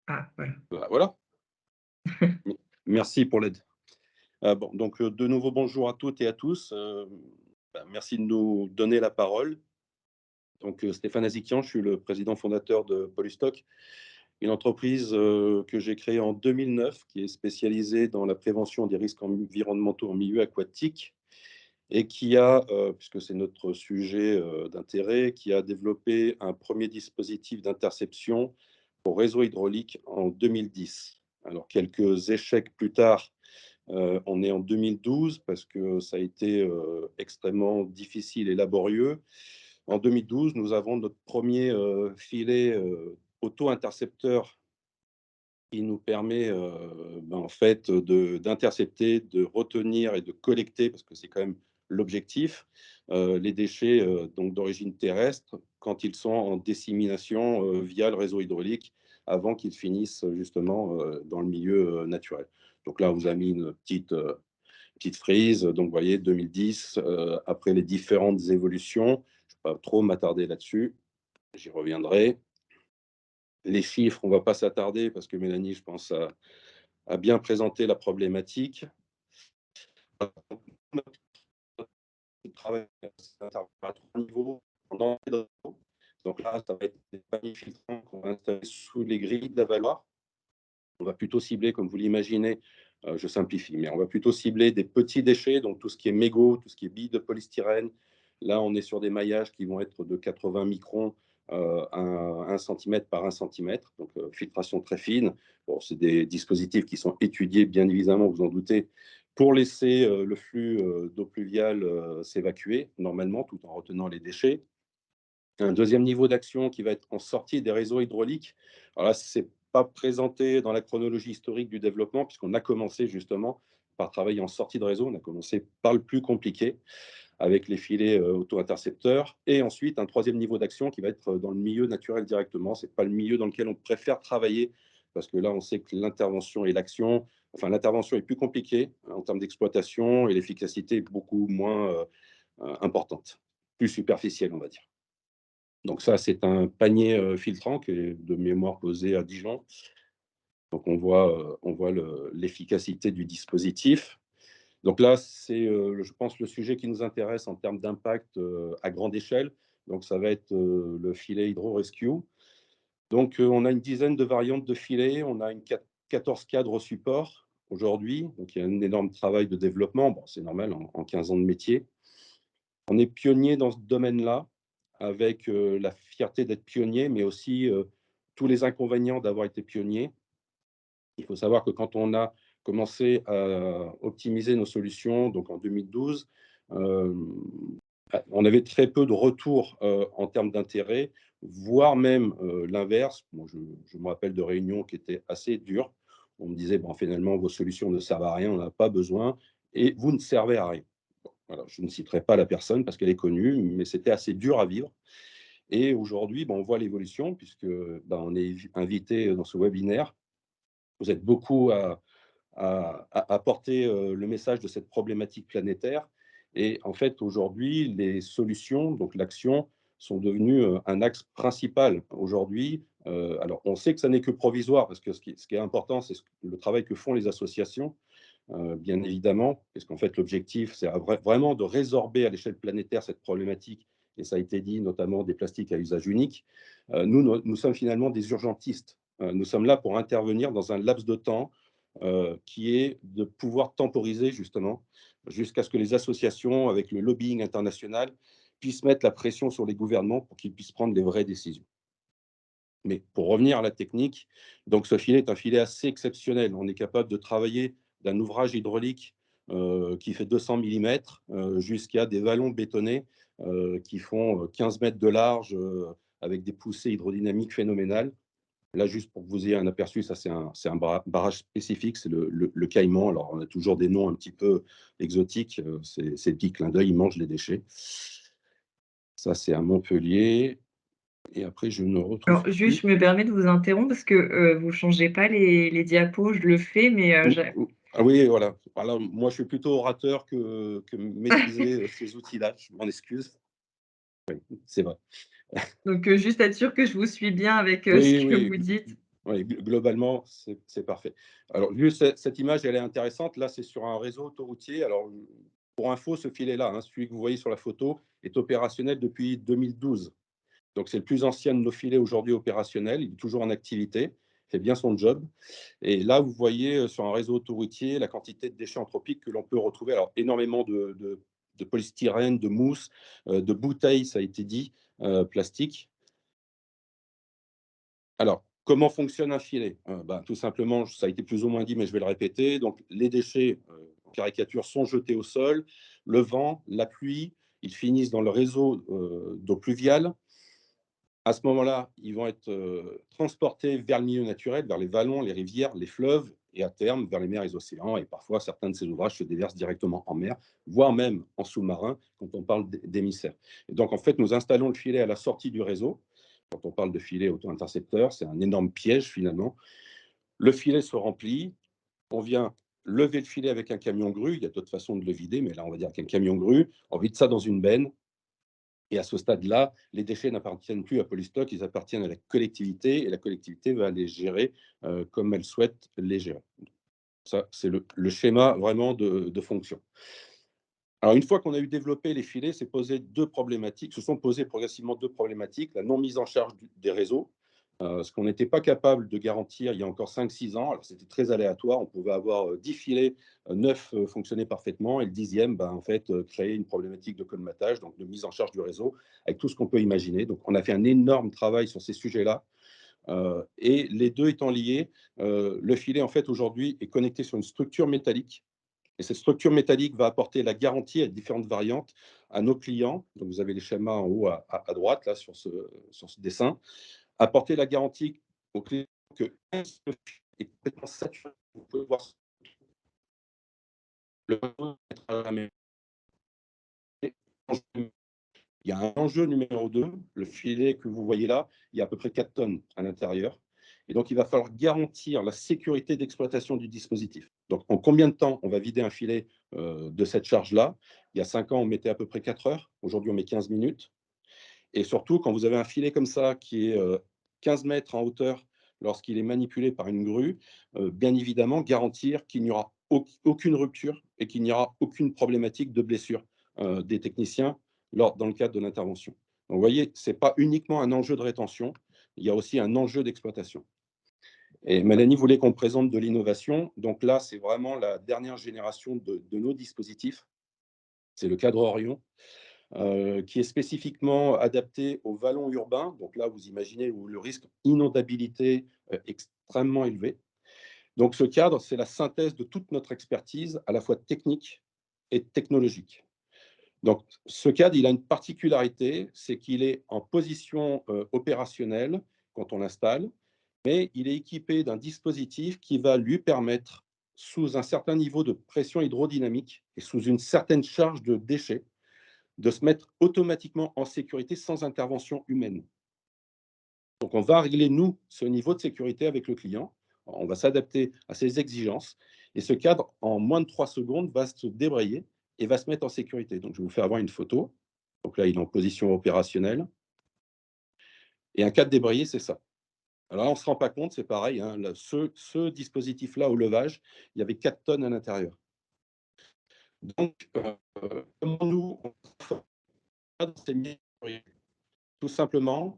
Ah voilà. Bah, voilà. Merci pour l'aide. Bon, donc de nouveau bonjour à toutes et à tous. Merci de nous donner la parole. Donc Stéphane Azikian, je suis le président fondateur de Polystock, une entreprise que j'ai créée en 2009 qui est spécialisée dans la prévention des risques environnementaux en milieu aquatique et qui a, puisque c'est notre sujet d'intérêt, qui a développé un premier dispositif d'interception pour réseau hydraulique en 2010. Alors, quelques échecs plus tard, on est en 2012 parce que ça a été extrêmement difficile et laborieux. En 2012, nous avons notre premier filet auto-intercepteur qui nous permet en fait d'intercepter, de retenir et de collecter, parce que c'est quand même l'objectif, les déchets donc d'origine terrestre quand ils sont en dissémination via le réseau hydraulique avant qu'ils finissent justement dans le milieu naturel. Donc là, on vous a mis une petite frise. Donc, vous voyez, 2010, après les différentes évolutions, je ne vais pas trop m'attarder là-dessus, j'y reviendrai. Les chiffres, on ne va pas s'attarder parce que Mélanie, je pense, a bien présenté la problématique. Le travail à trois niveaux. Donc là, ça va être des paniers filtrants qu'on va installer sous les grilles d'avaloir. On va plutôt cibler, comme vous l'imaginez, Je simplifie, mais on va plutôt cibler des petits déchets, donc tout ce qui est mégots, tout ce qui est billes de polystyrène. Là, on est sur des maillages qui vont être de 80 microns, 1 cm par 1 cm, donc filtration très fine. Bon, c'est des dispositifs qui sont étudiés, bien évidemment, vous en doutez, pour laisser le flux d'eau pluviale s'évacuer normalement, tout en retenant les déchets. Un deuxième niveau d'action qui va être en sortie des réseaux hydrauliques. Alors là, ce n'est pas présenté dans la chronologie historique du développement, puisqu'on a commencé justement par travailler en sortie de réseau. On a commencé par le plus compliqué, avec les filets auto-intercepteurs. Et ensuite, un troisième niveau d'action qui va être dans le milieu naturel directement. Ce n'est pas le milieu dans lequel on préfère travailler, parce que là, on sait que l'intervention et l'action, enfin, l'intervention est plus compliquée en termes d'exploitation et l'efficacité est beaucoup moins importante, plus superficielle, on va dire. Donc ça, c'est un panier filtrant qui est de mémoire posé à Dijon. Donc on voit l'efficacité du dispositif. Donc là, c'est, je pense, le sujet qui nous intéresse en termes d'impact à grande échelle. Donc ça va être le filet Hydro-Rescue. Donc on a une dizaine de variantes de filets. On a 14 cadres support aujourd'hui. Donc il y a un énorme travail de développement. Bon, c'est normal en 15 ans de métier. On est pionnier dans ce domaine-là, avec la fierté d'être pionnier, mais aussi tous les inconvénients d'avoir été pionnier. Il faut savoir que quand on a commencé à optimiser nos solutions, donc en 2012, on avait très peu de retours en termes d'intérêt, voire même l'inverse. Bon, je me rappelle de réunions qui étaient assez dures. On me disait, bon, finalement, vos solutions ne servent à rien, on n'a pas besoin, et vous ne servez à rien. Voilà, je ne citerai pas la personne parce qu'elle est connue, mais c'était assez dur à vivre. Et aujourd'hui, on voit l'évolution puisque on est invité dans ce webinaire. Vous êtes beaucoup à porter le message de cette problématique planétaire. Et en fait, aujourd'hui, les solutions, donc l'action, sont devenues un axe principal aujourd'hui. Alors, on sait que ça n'est que provisoire parce que ce qui est important, c'est le travail que font les associations. Bien évidemment, parce qu'en fait, l'objectif, c'est vraiment de résorber à l'échelle planétaire cette problématique, et ça a été dit, notamment des plastiques à usage unique. Nous sommes finalement des urgentistes. Nous sommes là pour intervenir dans un laps de temps qui est de pouvoir temporiser, justement, jusqu'à ce que les associations, avec le lobbying international, puissent mettre la pression sur les gouvernements pour qu'ils puissent prendre les vraies décisions. Mais pour revenir à la technique, donc ce filet est un filet assez exceptionnel. On est capable de travailler d'un ouvrage hydraulique qui fait 200 mm jusqu'à des vallons bétonnés qui font 15 mètres de large avec des poussées hydrodynamiques phénoménales. Là, juste pour que vous ayez un aperçu, ça c'est un barrage spécifique, c'est le Caïman. Alors, on a toujours des noms un petit peu exotiques. C'est le petit clin d'œil, ils mangent les déchets. Ça, c'est à Montpellier. Et après, je ne retrouve Alors juste, je me permets de vous interrompre parce que, vous changez pas les diapos, je le fais, mais, Ah oui, voilà. Voilà. Moi, je suis plutôt orateur que maîtriser ces outils-là. Je m'en excuse. Oui, c'est vrai. donc, juste être sûr que je vous suis bien avec, Oui, ce que oui. vous dites. Oui, globalement, c'est parfait. Alors, juste cette image, elle est intéressante. Là, c'est sur un réseau autoroutier. Alors, pour info, ce filet-là, celui que vous voyez sur la photo, est opérationnel depuis 2012. Donc, c'est le plus ancien de nos filets aujourd'hui opérationnels. Il est toujours en activité, il fait bien son job. Et là, vous voyez sur un réseau autoroutier la quantité de déchets anthropiques que l'on peut retrouver. Alors, énormément de polystyrène, de mousse, de bouteilles, ça a été dit, plastique. Alors, comment fonctionne un filet? Tout simplement, ça a été plus ou moins dit, mais je vais le répéter. Donc, les déchets, en caricature, sont jetés au sol. Le vent, la pluie, ils finissent dans le réseau d'eau pluviale. À ce moment-là, ils vont être transportés vers le milieu naturel, vers les vallons, les rivières, les fleuves et à terme vers les mers et les océans. Et parfois, certains de ces ouvrages se déversent directement en mer, voire même en sous-marin quand on parle d'émissaires. Et donc, en fait, nous installons le filet à la sortie du réseau. Quand on parle de filet auto-intercepteur, c'est un énorme piège finalement. Le filet se remplit, on vient lever le filet avec un camion grue. Il y a d'autres façons de le vider, mais là, on va dire qu'un camion grue, on vide ça dans une benne. Et à ce stade-là, les déchets n'appartiennent plus à Polystock, ils appartiennent à la collectivité et la collectivité va les gérer comme elle souhaite les gérer. Ça, c'est le schéma vraiment de fonction. Alors, une fois qu'on a eu développé les filets, se sont posées progressivement deux problématiques. La non mise en charge des réseaux. Ce qu'on n'était pas capable de garantir il y a encore 5-6 ans. Alors, c'était très aléatoire. On pouvait avoir 10 filets, 9 fonctionnaient parfaitement et le 10e, en fait, créait une problématique de colmatage, donc de mise en charge du réseau, avec tout ce qu'on peut imaginer. Donc, on a fait un énorme travail sur ces sujets-là. Et les deux étant liés, le filet, en fait, aujourd'hui, est connecté sur une structure métallique. Et cette structure métallique va apporter la garantie à différentes variantes à nos clients. Donc, vous avez les schémas en haut à droite, là, sur ce dessin. Apporter la garantie aux clients que le fil est complètement saturé. Vous pouvez voir le réseau être jamais. Il y a un enjeu numéro 2, le filet que vous voyez là, il y a à peu près 4 tonnes à l'intérieur. Et donc, il va falloir garantir la sécurité d'exploitation du dispositif. Donc, en combien de temps on va vider un filet de cette charge-là? Il y a 5 ans, on mettait à peu près 4 heures. Aujourd'hui, on met 15 minutes. Et surtout, quand vous avez un filet comme ça qui est 15 mètres en hauteur lorsqu'il est manipulé par une grue, bien évidemment, garantir qu'il n'y aura aucune rupture et qu'il n'y aura aucune problématique de blessure des techniciens dans le cadre de l'intervention. Donc, vous voyez, ce n'est pas uniquement un enjeu de rétention, il y a aussi un enjeu d'exploitation. Et Mélanie voulait qu'on présente de l'innovation. Donc là, c'est vraiment la dernière génération de nos dispositifs. C'est le cadre Orion, qui est spécifiquement adapté aux vallons urbains. Donc là, vous imaginez où le risque d'inondabilité est extrêmement élevé. Donc ce cadre, c'est la synthèse de toute notre expertise, à la fois technique et technologique. Donc ce cadre, il a une particularité, c'est qu'il est en position opérationnelle quand on l'installe, mais il est équipé d'un dispositif qui va lui permettre, sous un certain niveau de pression hydrodynamique et sous une certaine charge de déchets, de se mettre automatiquement en sécurité sans intervention humaine. Donc, on va régler, nous, ce niveau de sécurité avec le client. On va s'adapter à ses exigences. Et ce cadre, en moins de 3 secondes, va se débrayer et va se mettre en sécurité. Donc, je vais vous faire voir une photo. Donc là, il est en position opérationnelle. Et un cadre débrayé, c'est ça. Alors là, on ne se rend pas compte, c'est pareil. Hein, là, ce dispositif-là, au levage, il y avait 4 tonnes à l'intérieur. Donc, comment nous, on tout simplement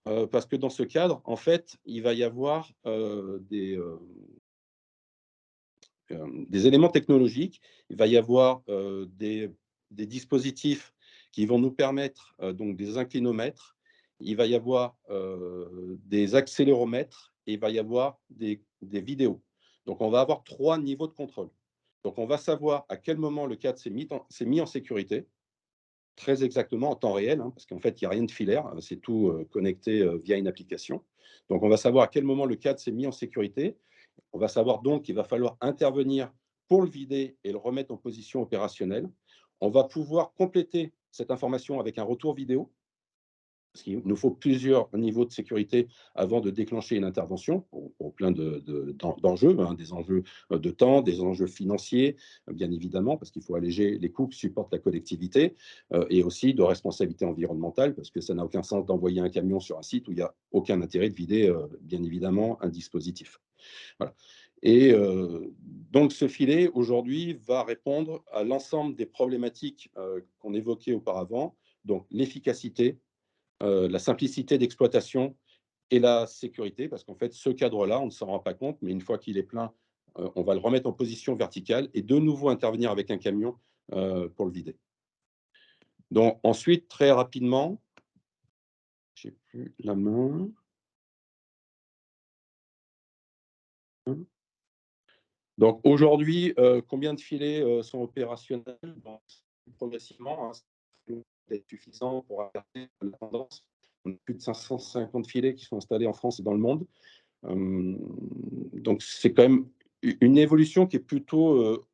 parce que dans ce cadre, en fait, il va y avoir des éléments technologiques, il va y avoir des dispositifs qui vont nous permettre, donc des inclinomètres, il va y avoir des accéléromètres et il va y avoir des vidéos. Donc, on va avoir 3 niveaux de contrôle. Donc, on va savoir à quel moment le cadre s'est mis en sécurité, très exactement en temps réel, hein, parce qu'en fait, il n'y a rien de filaire, c'est tout connecté via une application. Donc, on va savoir à quel moment le cadre s'est mis en sécurité. On va savoir donc qu'il va falloir intervenir pour le vider et le remettre en position opérationnelle. On va pouvoir compléter cette information avec un retour vidéo, parce qu'il nous faut plusieurs niveaux de sécurité avant de déclencher une intervention pour plein d'enjeux, hein, des enjeux de temps, des enjeux financiers, bien évidemment, parce qu'il faut alléger les coûts que supporte la collectivité, et aussi de responsabilité environnementale, parce que ça n'a aucun sens d'envoyer un camion sur un site où il n'y a aucun intérêt de vider, bien évidemment, un dispositif. Voilà. Et donc, ce filet, aujourd'hui, va répondre à l'ensemble des problématiques qu'on évoquait auparavant, donc l'efficacité, la simplicité d'exploitation et la sécurité, parce qu'en fait, ce cadre-là, on ne s'en rend pas compte, mais une fois qu'il est plein, on va le remettre en position verticale et de nouveau intervenir avec un camion pour le vider. Donc, ensuite, très rapidement, je n'ai plus la main. Donc, aujourd'hui, combien de filets sont opérationnels? Donc, progressivement, hein, c'est suffisant pour arrêter la tendance. On a plus de 550 filets qui sont installés en France et dans le monde. Donc, c'est quand même une évolution qui est plutôt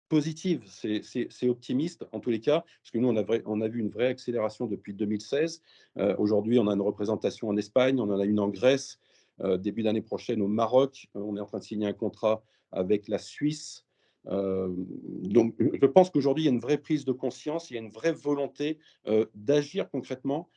positive. C'est optimiste en tous les cas, parce que nous, on a vu une vraie accélération depuis 2016. Aujourd'hui, on a une représentation en Espagne, on en a une en Grèce, début d'année prochaine au Maroc. On est en train de signer un contrat avec la Suisse. Donc, je pense qu'aujourd'hui, il y a une vraie prise de conscience, il y a une vraie volonté d'agir concrètement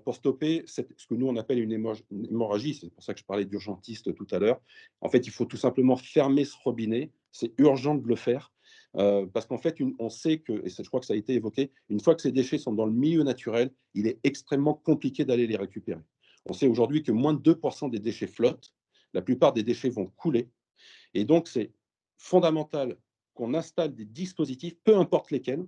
pour stopper ce que nous, on appelle une hémorragie. C'est pour ça que je parlais d'urgentiste tout à l'heure. En fait, il faut tout simplement fermer ce robinet. C'est urgent de le faire. Parce qu'en fait, on sait que, et je crois que ça a été évoqué, une fois que ces déchets sont dans le milieu naturel, il est extrêmement compliqué d'aller les récupérer. On sait aujourd'hui que moins de 2% des déchets flottent. La plupart des déchets vont couler. Et donc, c'est fondamental qu'on installe des dispositifs, peu importe lesquels,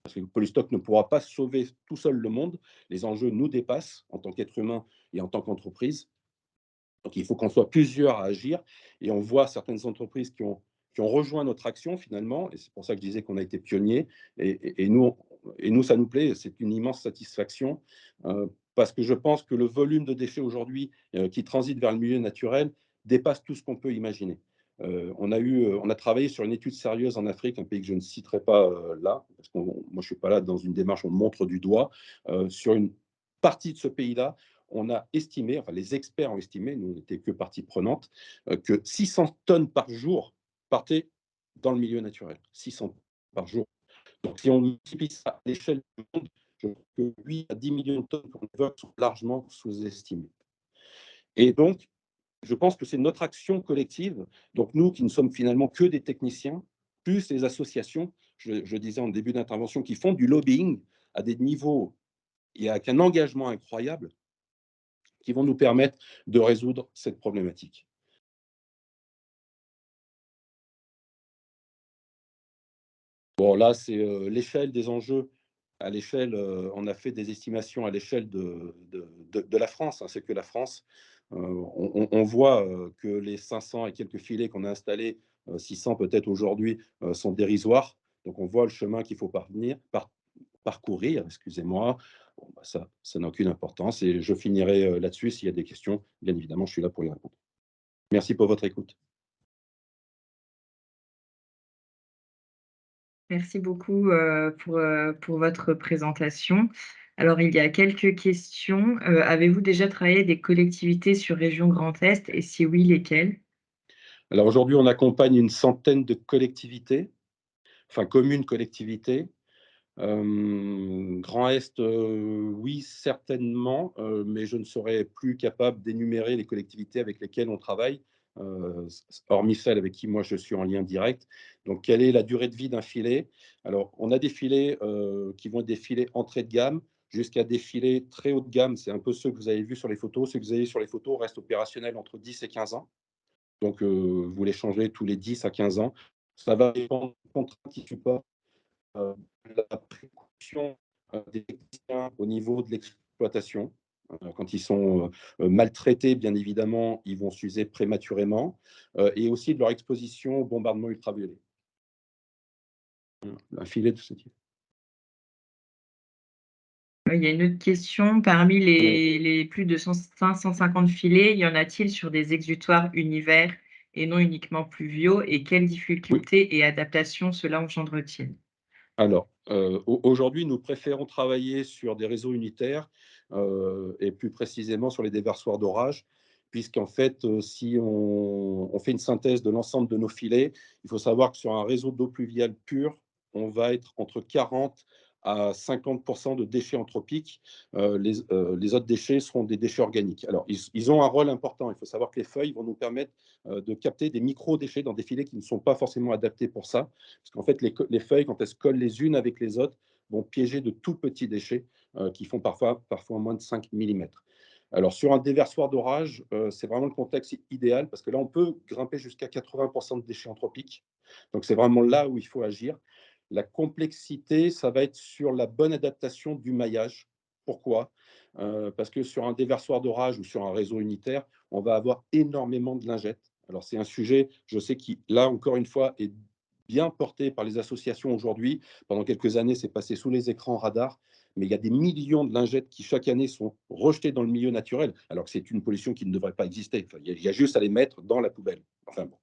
parce que le Polystock ne pourra pas sauver tout seul le monde. Les enjeux nous dépassent en tant qu'être humain et en tant qu'entreprise. Donc, il faut qu'on soit plusieurs à agir. Et on voit certaines entreprises qui ont rejoint notre action finalement. Et c'est pour ça que je disais qu'on a été pionniers. Et nous, ça nous plaît. C'est une immense satisfaction. Parce que je pense que le volume de déchets aujourd'hui qui transitent vers le milieu naturel dépasse tout ce qu'on peut imaginer. On a travaillé sur une étude sérieuse en Afrique, un pays que je ne citerai pas là, parce que moi je ne suis pas là dans une démarche, on montre du doigt, sur une partie de ce pays-là, on a estimé, enfin les experts ont estimé, nous n'étions que partie prenante, que 600 tonnes par jour partaient dans le milieu naturel. 600 par jour. Donc si on multiplie ça à l'échelle du monde, je crois que 8 à 10 millions de tonnes qu'on évoque sont largement sous-estimées. Et donc, je pense que c'est notre action collective, donc nous qui ne sommes finalement que des techniciens, plus les associations, je disais en début d'intervention, qui font du lobbying à des niveaux et avec un engagement incroyable, qui vont nous permettre de résoudre cette problématique. Bon, là, c'est l'échelle des enjeux. À l'échelle, on a fait des estimations à l'échelle de la France. Hein. C'est que la France, on voit que les 500 et quelques filets qu'on a installés, 600 peut-être aujourd'hui, sont dérisoires. Donc, on voit le chemin qu'il faut parcourir, excusez-moi. Bon, bah, ça n'a aucune importance. Et je finirai là-dessus. S'il y a des questions, bien évidemment, je suis là pour y répondre. Merci pour votre écoute. Merci beaucoup pour votre présentation. Alors, il y a quelques questions. Avez-vous déjà travaillé avec des collectivités sur région Grand Est et si oui, lesquelles? Alors aujourd'hui, on accompagne une centaine de collectivités, enfin communes collectivités. Grand Est, oui, certainement, mais je ne serais plus capable d'énumérer les collectivités avec lesquelles on travaille, hormis celles avec qui moi je suis en lien direct. Donc, quelle est la durée de vie d'un filet? Alors, on a des filets qui vont être des filets entrée de gamme jusqu'à des filets très haut de gamme. C'est un peu ceux que vous avez vus sur les photos. Ceux que vous avez sur les photos restent opérationnels entre 10 et 15 ans. Donc, vous les changez tous les 10 à 15 ans. Ça va dépendre du contrat qui supporte la précaution des techniciens au niveau de l'exploitation. Quand ils sont maltraités, bien évidemment, ils vont s'user prématurément, et aussi de leur exposition au bombardement ultraviolet. Un filet de ce type. Il y a une autre question. Parmi les plus de 550 filets, y en a-t-il sur des exutoires univers et non uniquement pluviaux? Et quelles Oui. difficultés et adaptations cela engendre-t-il? Alors, aujourd'hui, nous préférons travailler sur des réseaux unitaires et plus précisément sur les déversoirs d'orage, puisqu'en fait, si on fait une synthèse de l'ensemble de nos filets, il faut savoir que sur un réseau d'eau pluviale pure, on va être entre 40 à 50% de déchets anthropiques. Les autres déchets seront des déchets organiques. Alors, ils ont un rôle important. Il faut savoir que les feuilles vont nous permettre de capter des micro-déchets dans des filets qui ne sont pas forcément adaptés pour ça. Parce qu'en fait, les feuilles, quand elles se collent les unes avec les autres, vont piéger de tout petits déchets qui font parfois moins de 5 mm. Alors, sur un déversoir d'orage, c'est vraiment le contexte idéal parce que là, on peut grimper jusqu'à 80% de déchets anthropiques. Donc, c'est vraiment là où il faut agir. La complexité, ça va être sur la bonne adaptation du maillage. Pourquoi? Parce que sur un déversoir d'orage ou sur un réseau unitaire, on va avoir énormément de lingettes. Alors, c'est un sujet, je sais, qui, là, encore une fois, est bien porté par les associations aujourd'hui. Pendant quelques années, c'est passé sous les écrans radars, mais il y a des millions de lingettes qui, chaque année, sont rejetées dans le milieu naturel, alors que c'est une pollution qui ne devrait pas exister. Enfin, il y a juste à les mettre dans la poubelle. Enfin bon.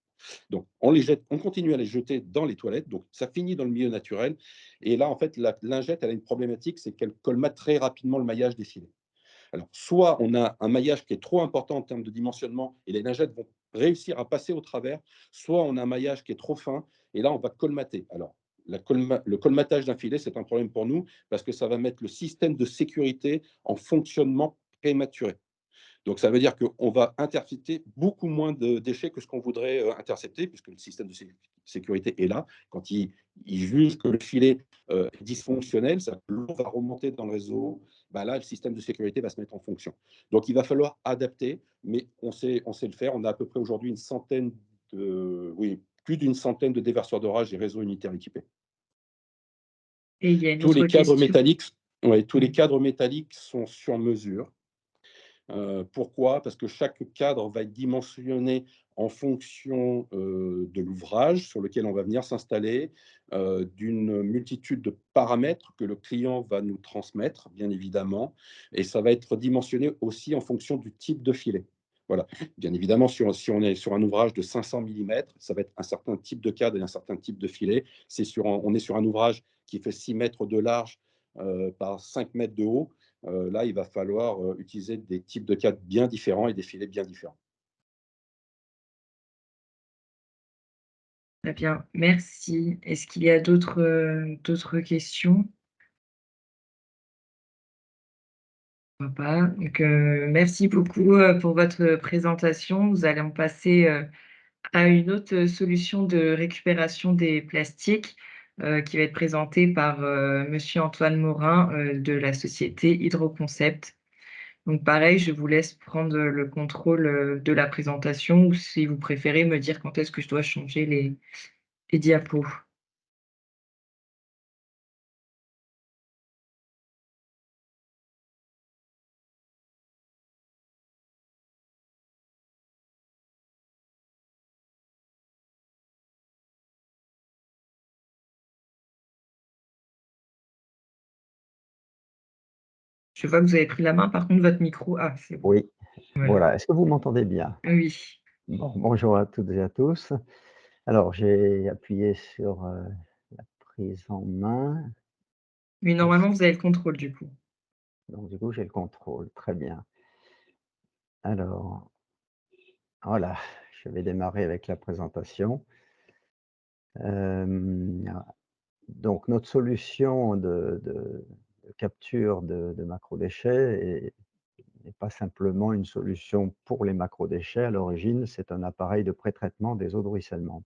Donc, on les jette, on continue à les jeter dans les toilettes, donc ça finit dans le milieu naturel. Et là, en fait, la lingette, elle a une problématique, c'est qu'elle colmate très rapidement le maillage des filets. Alors, soit on a un maillage qui est trop important en termes de dimensionnement et les lingettes vont réussir à passer au travers, soit on a un maillage qui est trop fin et là, on va colmater. Alors, le colmatage d'un filet, c'est un problème pour nous parce que ça va mettre le système de sécurité en fonctionnement prématuré. Donc, ça veut dire qu'on va intercepter beaucoup moins de déchets que ce qu'on voudrait intercepter, puisque le système de sécurité est là. Quand il juge que le filet est dysfonctionnel, ça, l'eau va remonter dans le réseau, bah là, le système de sécurité va se mettre en fonction. Donc, il va falloir adapter, mais on sait le faire. On a à peu près aujourd'hui plus d'une centaine de déversoirs d'orage et réseaux unitaires équipés. Et il y a une Tous les autre cadres question. métalliques, tous les Mmh. cadres métalliques sont sur mesure. Pourquoi? Parce que chaque cadre va être dimensionné en fonction, de l'ouvrage sur lequel on va venir s'installer, d'une multitude de paramètres que le client va nous transmettre, bien évidemment, et ça va être dimensionné aussi en fonction du type de filet. Voilà. Bien évidemment, si on est sur un ouvrage de 500 millimètres, ça va être un certain type de cadre et un certain type de filet. On est sur un ouvrage qui fait 6 mètres de large, par 5 mètres de haut. Là, il va falloir utiliser des types de cadres bien différents et des filets bien différents. Très bien, merci. Est-ce qu'il y a d'autres questions? Je vois pas. Donc, merci beaucoup, pour votre présentation. Nous allons passer, à une autre solution de récupération des plastiques, qui va être présentée par, monsieur Antoine Morin, de la société Hydroconcept. Donc pareil, je vous laisse prendre le contrôle, de la présentation ou si vous préférez me dire quand est-ce que je dois changer les diapos. Je vois que vous avez pris la main, par contre votre micro c'est bon, Oui, voilà. voilà. Est-ce que vous m'entendez bien? Oui. Bon, bonjour à toutes et à tous. Alors, j'ai appuyé sur, la prise en main. Mais normalement vous avez le contrôle du coup. Donc du coup, j'ai le contrôle. Très bien. Alors, voilà, je vais démarrer avec la présentation. Ah, donc notre solution de capture de macrodéchets n'est pas simplement une solution pour les macrodéchets. À l'origine, c'est un appareil de pré-traitement des eaux de ruissellement.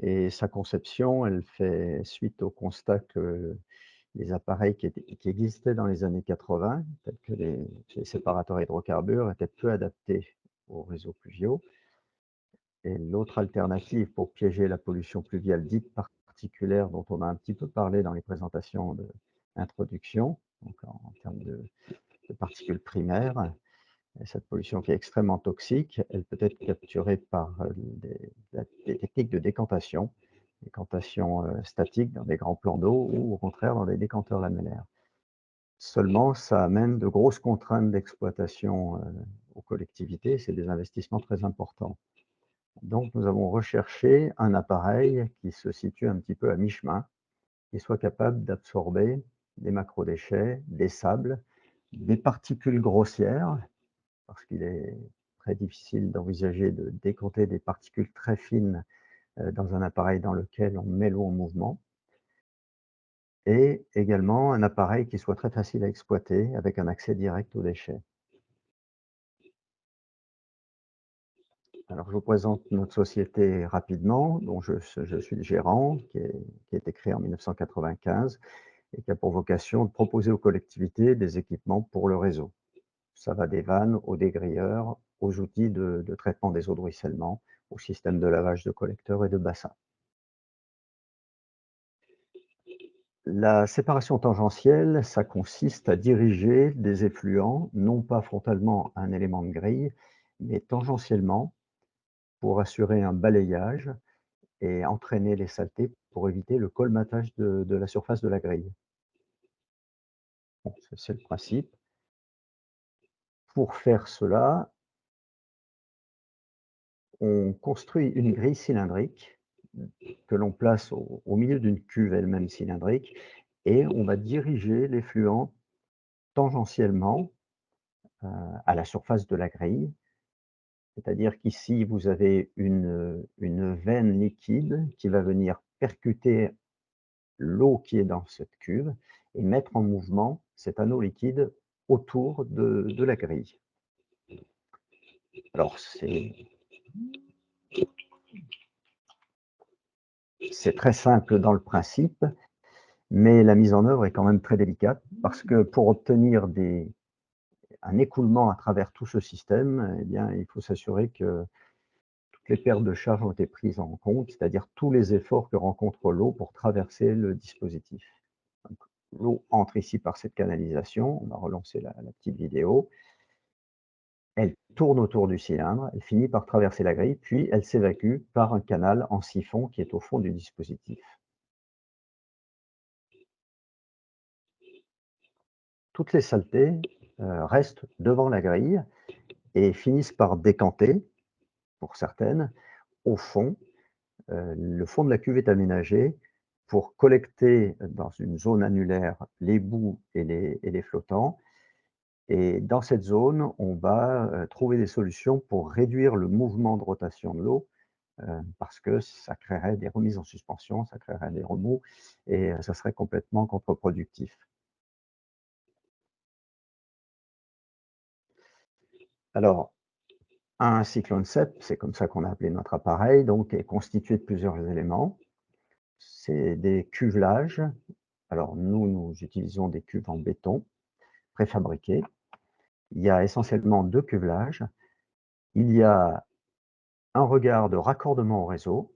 Et sa conception, elle fait suite au constat que les appareils qui existaient dans les années 80, tels que les séparateurs hydrocarbures, étaient peu adaptés aux réseaux pluviaux. Et l'autre alternative pour piéger la pollution pluviale dite particulière, dont on a un petit peu parlé dans les présentations d'introduction, donc en termes de particules primaires, et cette pollution qui est extrêmement toxique, elle peut être capturée par des techniques de décantation statique dans des grands plans d'eau ou au contraire dans des décanteurs lamellaires. Seulement, ça amène de grosses contraintes d'exploitation aux collectivités, c'est des investissements très importants. Donc nous avons recherché un appareil qui se situe un petit peu à mi-chemin, qui soit capable d'absorber des macrodéchets, des sables, des particules grossières, parce qu'il est très difficile d'envisager de décompter des particules très fines dans un appareil dans lequel on met l'eau en mouvement, et également un appareil qui soit très facile à exploiter avec un accès direct aux déchets. Alors je vous présente notre société rapidement, dont je suis le gérant, qui a été créée en 1995 et qui a pour vocation de proposer aux collectivités des équipements pour le réseau. Ça va des vannes aux dégrilleurs, aux outils de traitement des eaux de ruissellement, au système de lavage de collecteurs et de bassins. La séparation tangentielle, ça consiste à diriger des effluents, non pas frontalement à un élément de grille, mais tangentiellement pour assurer un balayage et entraîner les saletés pour éviter le colmatage de la surface de la grille. Bon, c'est le principe. Pour faire cela, on construit une grille cylindrique que l'on place au milieu d'une cuve elle-même cylindrique et on va diriger l'effluent tangentiellement à la surface de la grille. C'est-à-dire qu'ici, vous avez une veine liquide qui va venir percuter l'eau qui est dans cette cuve et mettre en mouvement cet anneau liquide autour de la grille. Alors, c'est très simple dans le principe, mais la mise en œuvre est quand même très délicate parce que pour obtenir un écoulement à travers tout ce système, eh bien, il faut s'assurer que toutes les pertes de charge ont été prises en compte, c'est-à-dire tous les efforts que rencontre l'eau pour traverser le dispositif. Donc, l'eau entre ici par cette canalisation, on va relancer la petite vidéo. Elle tourne autour du cylindre, elle finit par traverser la grille, puis elle s'évacue par un canal en siphon qui est au fond du dispositif. Toutes les saletés restent devant la grille et finissent par décanter, pour certaines, au fond. Le fond de la cuve est aménagé pour collecter dans une zone annulaire les boues et les flottants. Et dans cette zone, on va trouver des solutions pour réduire le mouvement de rotation de l'eau, parce que ça créerait des remises en suspension, ça créerait des remous et ça serait complètement contre-productif. Alors, un cyclone CEP, c'est comme ça qu'on a appelé notre appareil, donc est constitué de plusieurs éléments. C'est des cuvelages. Alors nous utilisons des cuves en béton préfabriquées. Il y a essentiellement 2 cuvelages. Il y a un regard de raccordement au réseau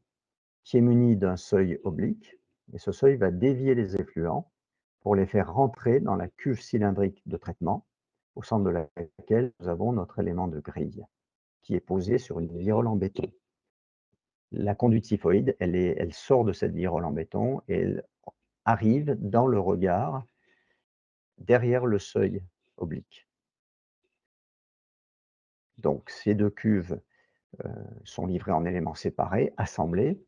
qui est muni d'un seuil oblique et ce seuil va dévier les effluents pour les faire rentrer dans la cuve cylindrique de traitement, au centre de laquelle nous avons notre élément de grille qui est posé sur une virole en béton. La conduite siphoïde, elle sort de cette virole en béton et elle arrive dans le regard derrière le seuil oblique. Donc ces 2 cuves sont livrées en éléments séparés, assemblés,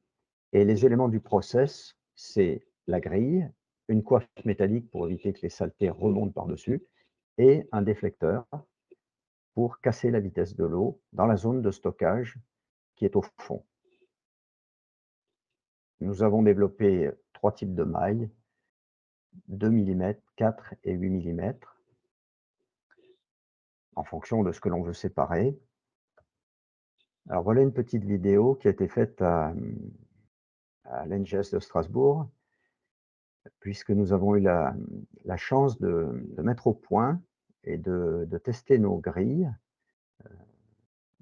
et les éléments du process, c'est la grille, une coiffe métallique pour éviter que les saletés remontent par-dessus, et un déflecteur pour casser la vitesse de l'eau dans la zone de stockage qui est au fond. Nous avons développé 3 types de mailles, 2 mm, 4 et 8 mm, en fonction de ce que l'on veut séparer. Alors voilà une petite vidéo qui a été faite à l'NGS de Strasbourg, puisque nous avons eu la chance de mettre au point et de tester nos grilles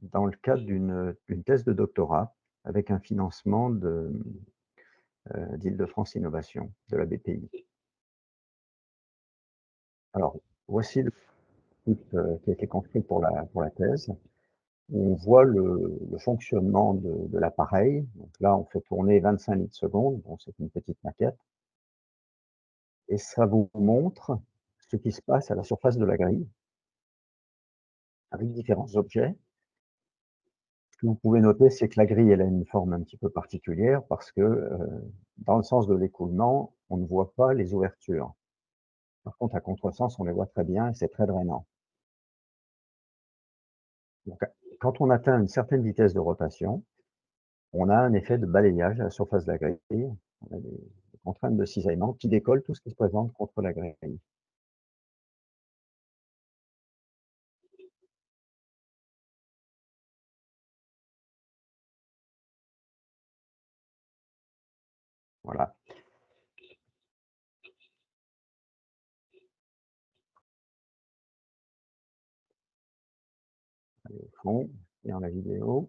dans le cadre d'une thèse de doctorat avec un financement d'Île-de-France Innovation, de la BPI. Alors, voici le site qui a été construit pour la thèse. On voit le fonctionnement de l'appareil. Donc là, on fait tourner 25 litres secondes. Bon, c'est une petite maquette. Et ça vous montre ce qui se passe à la surface de la grille avec différents objets. Ce que vous pouvez noter, c'est que la grille, elle a une forme un petit peu particulière parce que, dans le sens de l'écoulement, on ne voit pas les ouvertures. Par contre, à contresens, on les voit très bien et c'est très drainant. Donc, quand on atteint une certaine vitesse de rotation, on a un effet de balayage à la surface de la grille. On a des contraintes de cisaillement qui décollent tout ce qui se présente contre la grille. Voilà. Allez au fond, et dans la vidéo.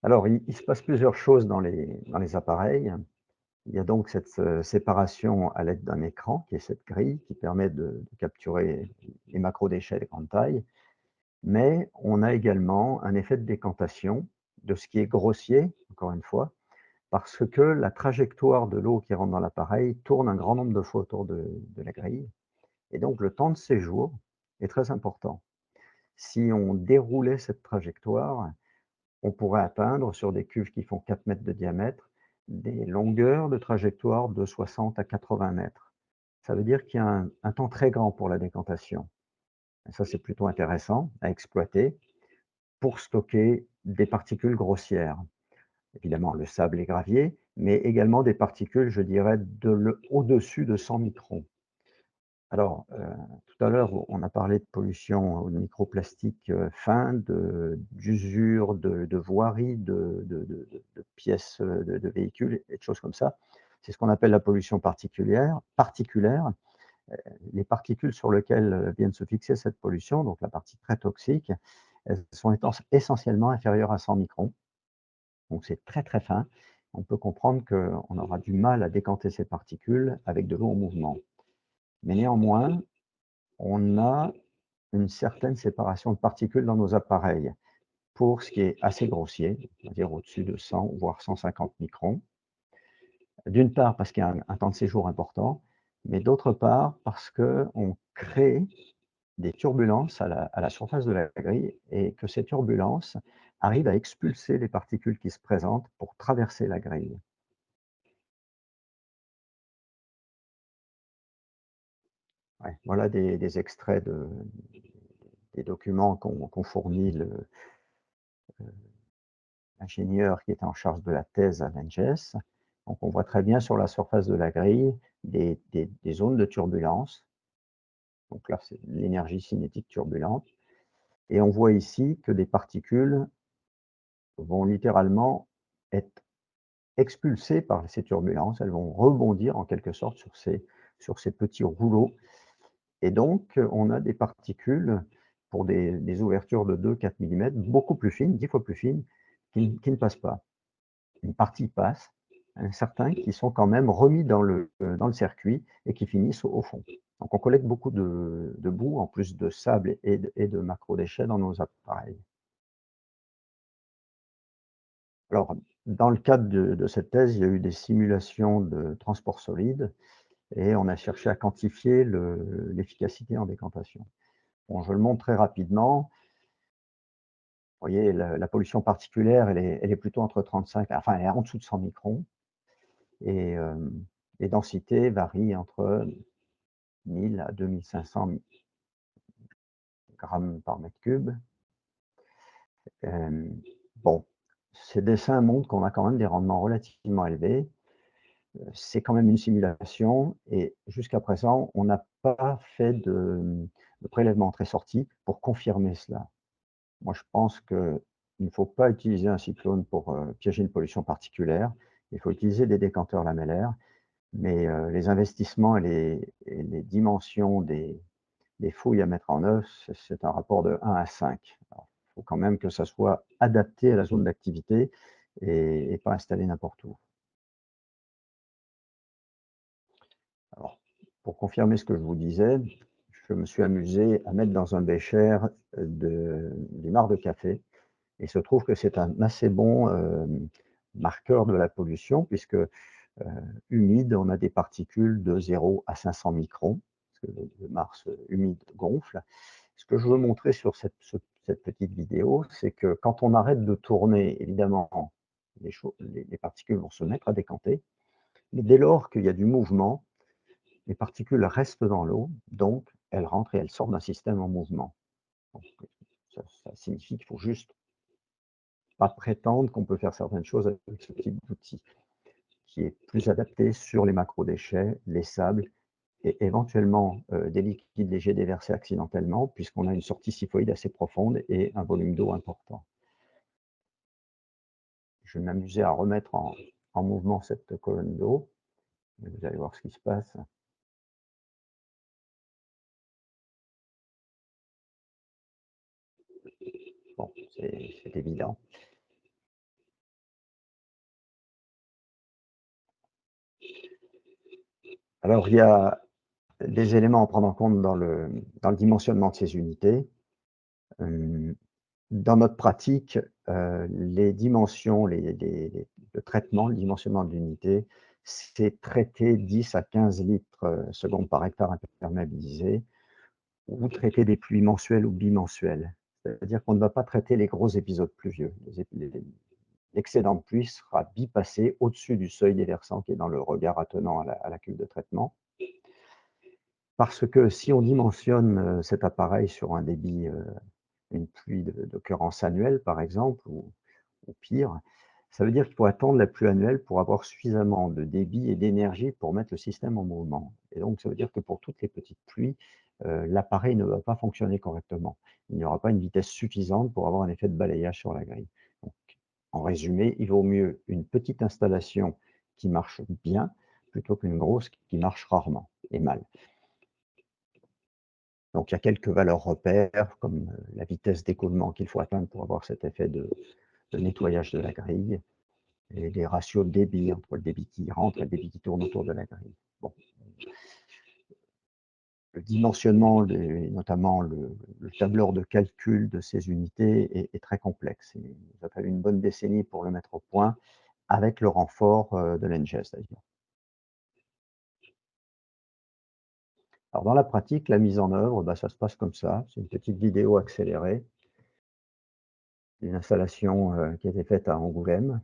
Alors, il se passe plusieurs choses dans les appareils. Il y a donc cette séparation à l'aide d'un écran, qui est cette grille, qui permet de capturer les macrodéchets de grande taille. Mais on a également un effet de décantation de ce qui est grossier, encore une fois, parce que la trajectoire de l'eau qui rentre dans l'appareil tourne un grand nombre de fois autour de la grille. Et donc le temps de séjour est très important. Si on déroulait cette trajectoire, on pourrait atteindre, sur des cuves qui font 4 mètres de diamètre, des longueurs de trajectoire de 60 à 80 mètres. Ça veut dire qu'il y a un temps très grand pour la décantation. Et ça, c'est plutôt intéressant à exploiter pour stocker des particules grossières. Évidemment, le sable et gravier, mais également des particules, je dirais, au-dessus de 100 microns. Alors, tout à l'heure, on a parlé de pollution, de microplastiques fins, d'usure, de voiries, de pièces de véhicules et de choses comme ça. C'est ce qu'on appelle la pollution particulière. Les particules sur lesquelles viennent se fixer cette pollution, donc la partie très toxique, elles sont essentiellement inférieures à 100 microns. Donc c'est très très fin. On peut comprendre qu'on aura du mal à décanter ces particules avec de l'eau en mouvement. Mais néanmoins, on a une certaine séparation de particules dans nos appareils pour ce qui est assez grossier, c'est-à-dire au-dessus de 100 voire 150 microns. D'une part parce qu'il y a un temps de séjour important, mais d'autre part parce qu'on crée des turbulences à la surface de la grille et que ces turbulences arrivent à expulser les particules qui se présentent pour traverser la grille. Ouais, voilà des extraits des documents qu'ont fournis l'ingénieur qui était en charge de la thèse à l'ENGES. Donc on voit très bien sur la surface de la grille des zones de turbulence. Donc là, c'est l'énergie cinétique turbulente. Et on voit ici que des particules vont littéralement être expulsées par ces turbulences. Elles vont rebondir en quelque sorte sur ces petits rouleaux. Et donc, on a des particules pour des ouvertures de 2-4 mm, beaucoup plus fines, 10 fois plus fines, qui ne passent pas. Une partie passe, certains qui sont quand même remis dans le circuit et qui finissent au fond. Donc on collecte beaucoup de boue, en plus de sable et de macrodéchets dans nos appareils. Alors, dans le cadre de cette thèse, il y a eu des simulations de transport solide et on a cherché à quantifier l'efficacité en décantation. Bon, je le montre très rapidement. Vous voyez, la pollution particulière, elle est plutôt entre 35, enfin, elle est en dessous de 100 microns. Et les densités varient entre 1000 à 2500 grammes par mètre cube. Bon, ces dessins montrent qu'on a quand même des rendements relativement élevés. C'est quand même une simulation et jusqu'à présent, on n'a pas fait de prélèvement entrée-sortie pour confirmer cela. Moi, je pense qu'il ne faut pas utiliser un cyclone pour piéger une pollution particulière. Il faut utiliser des décanteurs lamellaires, mais les investissements et les dimensions des fouilles à mettre en œuvre, c'est un rapport de 1 à 5. Il faut quand même que ça soit adapté à la zone d'activité et pas installé n'importe où. Alors, pour confirmer ce que je vous disais, je me suis amusé à mettre dans un bécher du marc de café. Il se trouve que c'est un assez bon marqueur de la pollution puisque humide, on a des particules de 0 à 500 microns, parce que le marc humide gonfle. Ce que je veux montrer sur cette petite vidéo, c'est que quand on arrête de tourner, évidemment, les particules vont se mettre à décanter, mais dès lors qu'il y a du mouvement, les particules restent dans l'eau, donc elles rentrent et elles sortent d'un système en mouvement. Donc, ça signifie qu'il faut juste pas prétendre qu'on peut faire certaines choses avec ce type d'outil, qui est plus adapté sur les macrodéchets, les sables et éventuellement des liquides légers déversés accidentellement, puisqu'on a une sortie xiphoïde assez profonde et un volume d'eau important. Je vais m'amuser à remettre en mouvement cette colonne d'eau. Vous allez voir ce qui se passe. Bon, c'est évident. Alors, il y a des éléments à prendre en compte dans le dimensionnement de ces unités. Dans notre pratique, les dimensions, le traitement, le dimensionnement de l'unité, c'est traiter 10 à 15 litres secondes par hectare imperméabilisé ou traiter des pluies mensuelles ou bimensuelles. C'est-à-dire qu'on ne va pas traiter les gros épisodes pluvieux. L'excédent de pluie sera bipassé au-dessus du seuil des versants qui est dans le regard attenant à la cuve de traitement. Parce que si on dimensionne cet appareil sur un débit, une pluie d'occurrence annuelle par exemple, ou pire, Ça veut dire qu'il faut attendre la pluie annuelle pour avoir suffisamment de débit et d'énergie pour mettre le système en mouvement. Et donc, ça veut dire que pour toutes les petites pluies, l'appareil ne va pas fonctionner correctement. Il n'y aura pas une vitesse suffisante pour avoir un effet de balayage sur la grille. Donc, en résumé, il vaut mieux une petite installation qui marche bien plutôt qu'une grosse qui marche rarement et mal. Donc, il y a quelques valeurs repères, comme la vitesse d'écoulement qu'il faut atteindre pour avoir cet effet de nettoyage de la grille, et les ratios de débit entre le débit qui rentre et le débit qui tourne autour de la grille. Bon. Le dimensionnement, notamment le tableur de calcul de ces unités est très complexe. Il a fallu une bonne décennie pour le mettre au point, avec le renfort de l'ENGIES d'ailleurs. Alors dans la pratique, la mise en œuvre, ça se passe comme ça. C'est une petite vidéo accélérée d'une installation qui a été faite à Angoulême,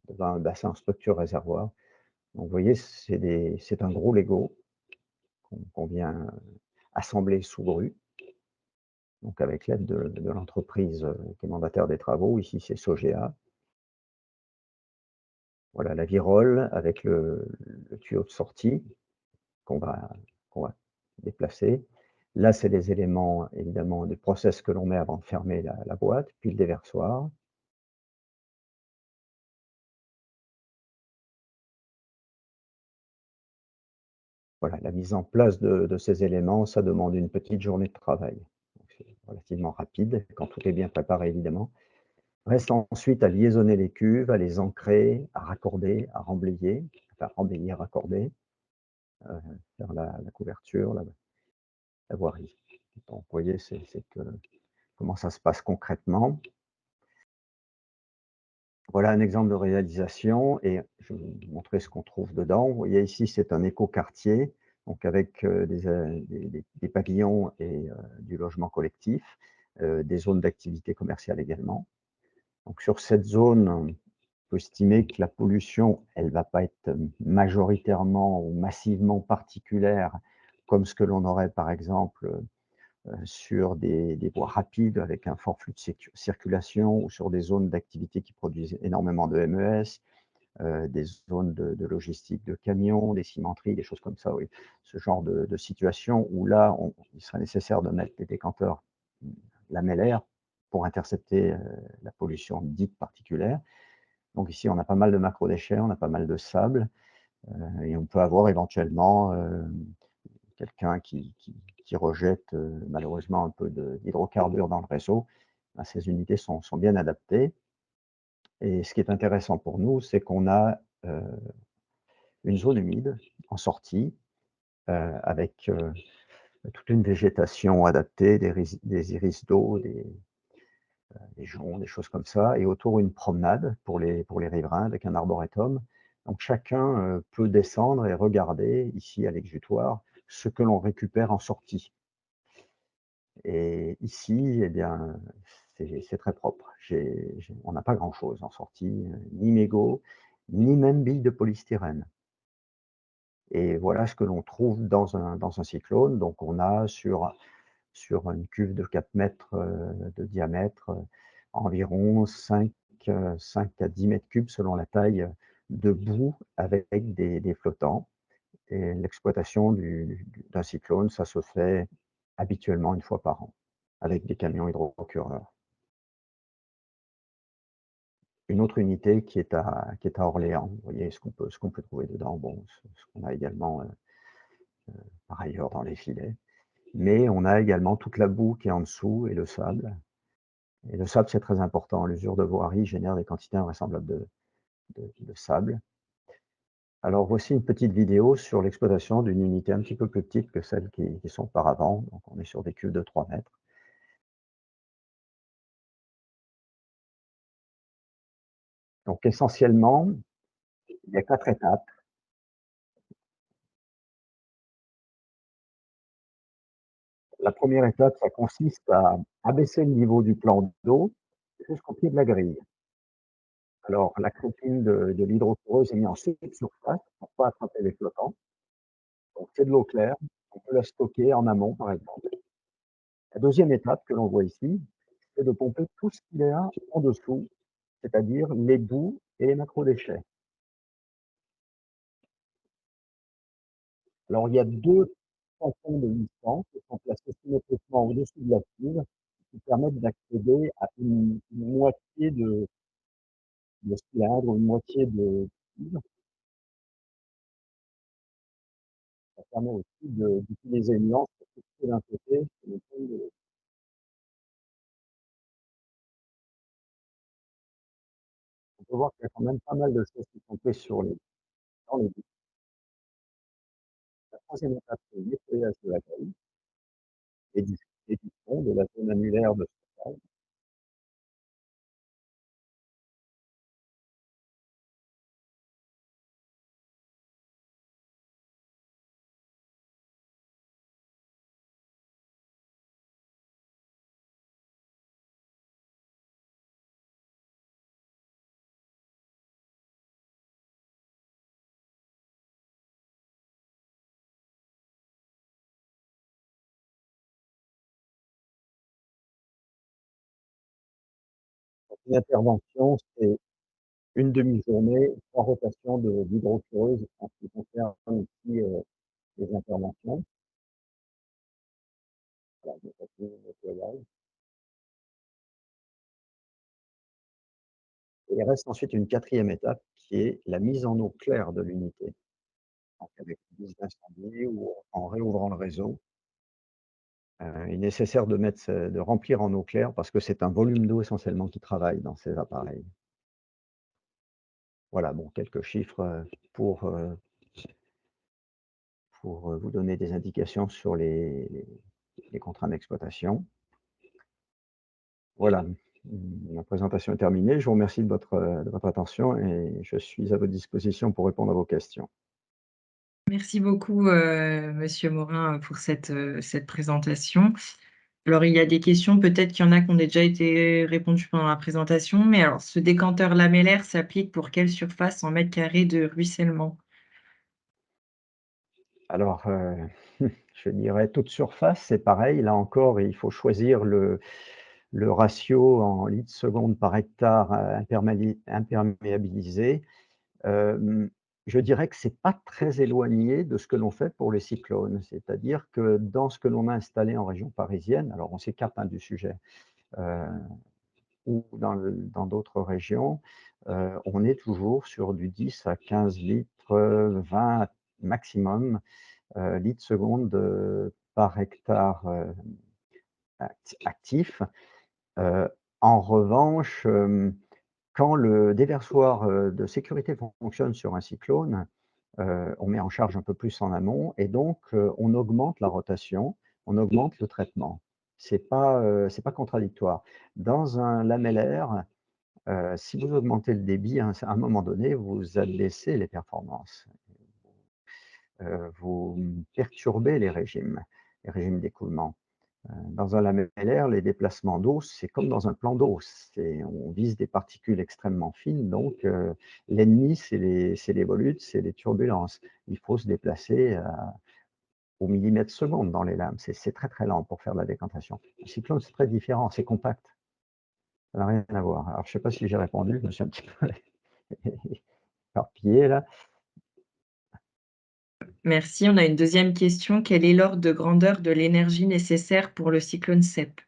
dans un bassin structure réservoir. Donc vous voyez, c'est un gros Lego qu'on vient assembler sous grue, donc avec l'aide de l'entreprise qui est mandataire des travaux. Ici, c'est Sogea. Voilà la virole avec le tuyau de sortie qu'on va, qu'on va déplacer. Là, c'est les éléments, évidemment, du process que l'on met avant de fermer la boîte, puis le déversoir. Voilà, la mise en place de ces éléments, ça demande une petite journée de travail. Donc, c'est relativement rapide, quand tout est bien préparé, évidemment. Reste ensuite à liaisonner les cuves, à les ancrer, à raccorder, à remblayer, enfin remblayer, raccorder, faire la couverture, la voirie. Donc, vous voyez, comment ça se passe concrètement. Voilà un exemple de réalisation et je vais vous montrer ce qu'on trouve dedans. Vous voyez ici, c'est un écoquartier, donc avec des pavillons et du logement collectif, des zones d'activité commerciale également. Donc sur cette zone, on peut estimer que la pollution, elle ne va pas être majoritairement ou massivement particulière, comme ce que l'on aurait par exemple sur des voies rapides avec un fort flux de circulation ou sur des zones d'activité qui produisent énormément de MES, des zones de logistique de camions, des cimenteries, des choses comme ça, oui. Ce genre de situation où là, il serait nécessaire de mettre des décanteurs lamellaires pour intercepter la pollution dite particulière. Donc ici, on a pas mal de macrodéchets, on a pas mal de sable, et on peut avoir éventuellement quelqu'un qui rejette malheureusement un peu d'hydrocarbures dans le réseau. Ces unités sont bien adaptées. Et ce qui est intéressant pour nous, c'est qu'on a une zone humide en sortie, avec toute une végétation adaptée, des iris d'eau, des joncs, des choses comme ça, et autour une promenade pour les riverains avec un arboretum. Donc chacun peut descendre et regarder ici à l'exutoire ce que l'on récupère en sortie. Et ici, eh bien, c'est très propre. On n'a pas grand-chose en sortie, ni mégots, ni même billes de polystyrène. Et voilà ce que l'on trouve dans un cyclone. Donc on a sur une cuve de 4 mètres de diamètre, environ 5 à 10 mètres cubes selon la taille de boue avec des flottants. Et l'exploitation d'un cyclone, ça se fait habituellement une fois par an, avec des camions hydrocureurs. Une autre unité qui est à Orléans. Vous voyez ce qu'on peut trouver dedans. Bon, ce qu'on a également par ailleurs dans les filets. Mais on a également toute la boue qui est en dessous et le sable. Et le sable, c'est très important. L'usure de voirie génère des quantités invraisemblables de sable. Alors voici une petite vidéo sur l'exploitation d'une unité un petit peu plus petite que celles qui sont auparavant. Donc on est sur des cuves de 3 mètres. Donc essentiellement, il y a 4 étapes. La première étape, ça consiste à abaisser le niveau du plan d'eau jusqu'au pied de la grille. Alors la crétine de l'hydrocureuse est mise en subsurface pour ne pas attraper les flottants. Donc c'est de l'eau claire, on peut la stocker en amont par exemple. La deuxième étape que l'on voit ici, c'est de pomper tout ce qu'il y a en dessous, c'est-à-dire les boues et les macrodéchets. Alors, il y a 2 façons de licence qui sont placées symétriquement au-dessus de la cuve, qui permettent d'accéder à une moitié de cylindre ou une moitié de cuve. Ça permet aussi d'utiliser une lance pour fixer d'un côté et le fond de l'autre. On peut voir qu'il y a quand même pas mal de choses qui sont prises dans les boues. La 3e étape, c'est le nettoyage de la grille et du fond, de la zone annulaire de stockage. Une intervention, c'est une demi-journée, 3 rotations d'hydrocureuse en ce qui concerne aussi, les interventions. Voilà, donc ça c'est le nettoyage. Et il reste ensuite une 4e étape qui est la mise en eau claire de l'unité. Donc avec une bouche d'incendie ou en réouvrant le réseau. Il est nécessaire de remplir en eau claire parce que c'est un volume d'eau essentiellement qui travaille dans ces appareils. Voilà, bon, quelques chiffres, pour vous donner des indications sur les contraintes d'exploitation. Voilà, ma présentation est terminée. Je vous remercie de votre attention et je suis à votre disposition pour répondre à vos questions. Merci beaucoup, monsieur Morin, pour cette présentation. Alors, il y a des questions, peut-être qu'il y en a qui ont déjà été répondues pendant la présentation, mais alors, ce décanteur lamellaire s'applique pour quelle surface en mètres carrés de ruissellement? Alors, je dirais toute surface, c'est pareil. Là encore, il faut choisir le ratio en litres secondes par hectare, imperméabilisé. Hem, je dirais que c'est pas très éloigné de ce que l'on fait pour les cyclones. C'est-à-dire que dans ce que l'on a installé en région parisienne, alors on s'écarte, hein, du sujet, heu, ou dans d'autres régions, on est toujours sur du 10 à 15 litres, 20 maximum, litres secondes, par hectare, actif. Heu, en revanche, quand le déversoir, de sécurité fonctionne sur un cyclone, on met en charge un peu plus en amont et donc on augmente la rotation, on augmente le traitement. C'est pas contradictoire. Dans un lamellaire, si vous augmentez le débit, à un moment donné, vous abaissez les performances. Vous perturbez les régimes d'écoulement. Dans un lamellaire, les déplacements d'eau, c'est comme dans un plan d'eau. On vise des particules extrêmement fines, donc l'ennemi, c'est les volutes, c'est les turbulences. Il faut se déplacer au millimètre seconde dans les lames. C'est très, très lent pour faire de la décantation. Un cyclone, c'est très différent, c'est compact. Ça n'a rien à voir. Alors, je ne sais pas si j'ai répondu, je me suis un petit peu éparpillé là. Merci. On a une deuxième question. Quel est l'ordre de grandeur de l'énergie nécessaire pour le cyclone SEP?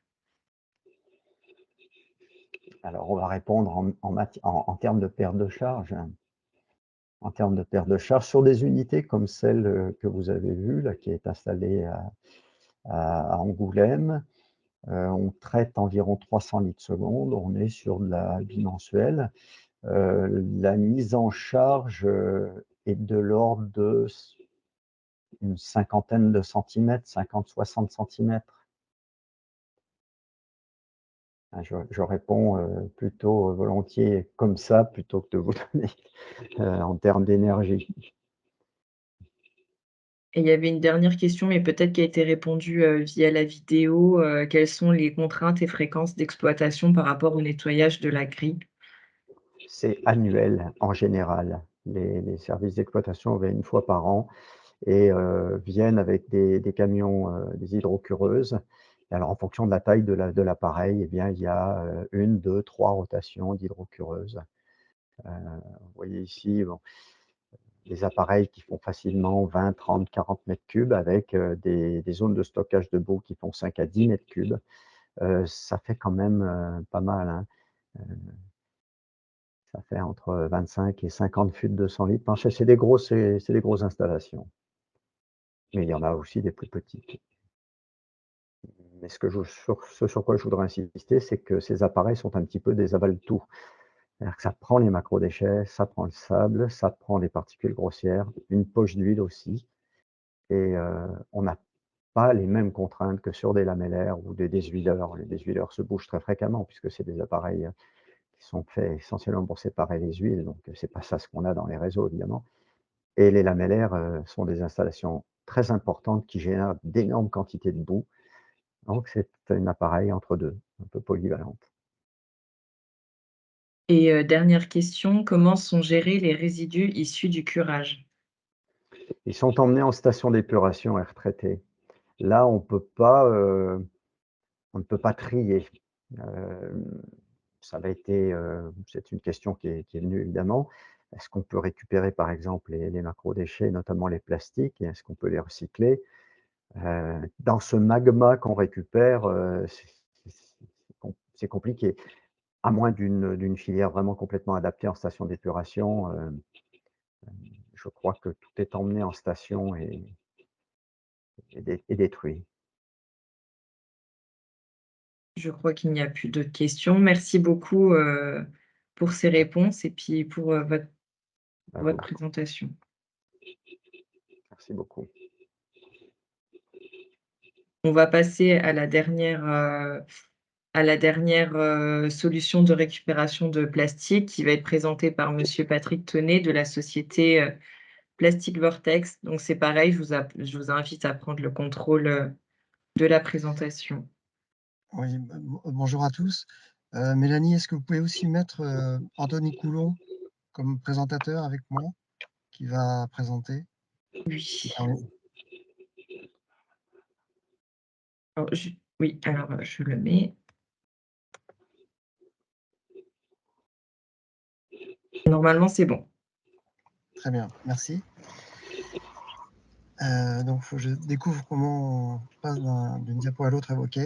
Alors, on va répondre en termes de perte de charge. En termes de perte de charge sur des unités comme celle, que vous avez vue là, qui est installée à Angoulême, on traite environ 300 litres seconde, on est sur de la bimensuelle. La mise en charge, est de l'ordre de une cinquantaine de centimètres, 50-60 centimètres. Ah, je réponds, plutôt volontiers comme ça, plutôt que de vous donner, en termes d'énergie. Et il y avait une dernière question, mais peut-être qui a été répondue, via la vidéo. Quelles sont les contraintes et fréquences d'exploitation par rapport au nettoyage de la grille? C'est annuel en général. Les services d'exploitation viennent une fois par an et viennent avec des camions, des hydrocureuses Et alors, en fonction de la taille de l'appareil, eh bien, il y a 1, 2, 3 rotations d'hydrocureuses. Vous voyez ici, bon, des appareils qui font facilement 20, 30, 40 mètres cubes avec des zones de stockage de boue qui font 5 à 10 mètres cubes. Ça fait quand même pas mal, hein. Ça fait entre 25 et 50 fûts de 200 litres. Enfin, c'est des grosses installations. Mais il y en a aussi des plus petites. Mais ce sur quoi je voudrais insister, c'est que ces appareils sont un petit peu des avale-tout. C'est-à-dire que ça prend les macrodéchets, ça prend le sable, ça prend des particules grossières, une poche d'huile aussi. Et on n'a pas les mêmes contraintes que sur des lamellaires ou des déshuleurs. Les déshuleurs se bougent très fréquemment puisque c'est des appareils qui sont faits essentiellement pour séparer les huiles. Donc, c'est pas ça ce qu'on a dans les réseaux, évidemment. Et les lamellaires sont des installations très importantes qui génèrent d'énormes quantités de boue. Donc, c'est un appareil entre deux, un peu polyvalente. Et dernière question, comment sont gérés les résidus issus du curage? Ils sont emmenés en station d'épuration et retraités. Là, on ne peut pas trier. Hem, Ça va été, c'est une question qui est venue évidemment. Est-ce qu'on peut récupérer par exemple les macrodéchets, notamment les plastiques, et est-ce qu'on peut les recycler? Dans ce magma qu'on récupère, c'est compliqué. À moins d'une filière vraiment complètement adaptée en station d'épuration, je crois que tout est emmené en station et détruit. Je crois qu'il n'y a plus d'autres questions. Merci beaucoup, pour ces réponses et puis pour, À votre vous. présentation. Merci beaucoup. On va passer à la dernière, solution de récupération de plastique qui va être présentée par monsieur Patrick Tonnet de la société, Plastic Vortex. Donc c'est pareil, je vous invite à prendre le contrôle, de la présentation. Oui, bonjour à tous. Mélanie, est-ce que vous pouvez aussi mettre Anthony Coulon comme présentateur avec moi, qui va présenter? Oui. Ah oui. Alors je le mets. Normalement, c'est bon. Très bien, merci. Donc, faut que je découvre comment on passe d'une diapo à l'autre. OK.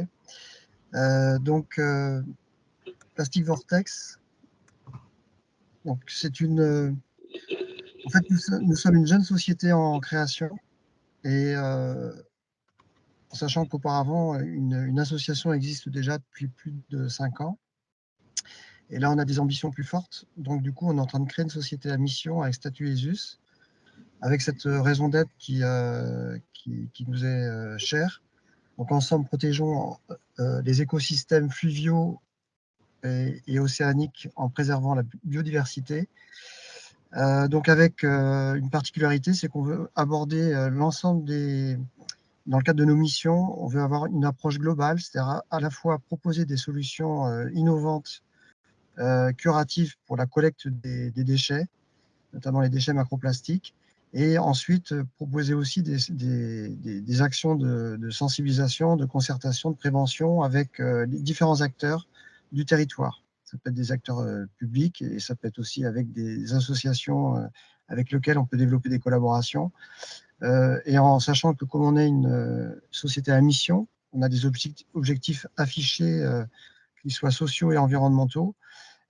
Donc, Plastic Vortex. Donc, c'est une. En fait, nous sommes une jeune société en création et en sachant qu'auparavant, une association existe déjà depuis plus de 5 ans. Et là, on a des ambitions plus fortes. Donc, du coup, on est en train de créer une société à mission avec statut ESUS, avec cette raison d'être qui nous est chère. Donc, ensemble, protégeons les écosystèmes fluviaux et océaniques en préservant la biodiversité. Donc, avec une particularité, c'est qu'on veut aborder l'ensemble des. Dans le cadre de nos missions, on veut avoir une approche globale, c'est-à-dire à la fois proposer des solutions innovantes, curatives pour la collecte des déchets, notamment les déchets macroplastiques, et ensuite proposer aussi des actions de sensibilisation, de concertation, de prévention avec les différents acteurs du territoire. Ça peut être des acteurs publics et ça peut être aussi avec des associations avec lesquelles on peut développer des collaborations. Et en sachant que comme on est une société à mission, on a des objectifs affichés qui soient sociaux et environnementaux,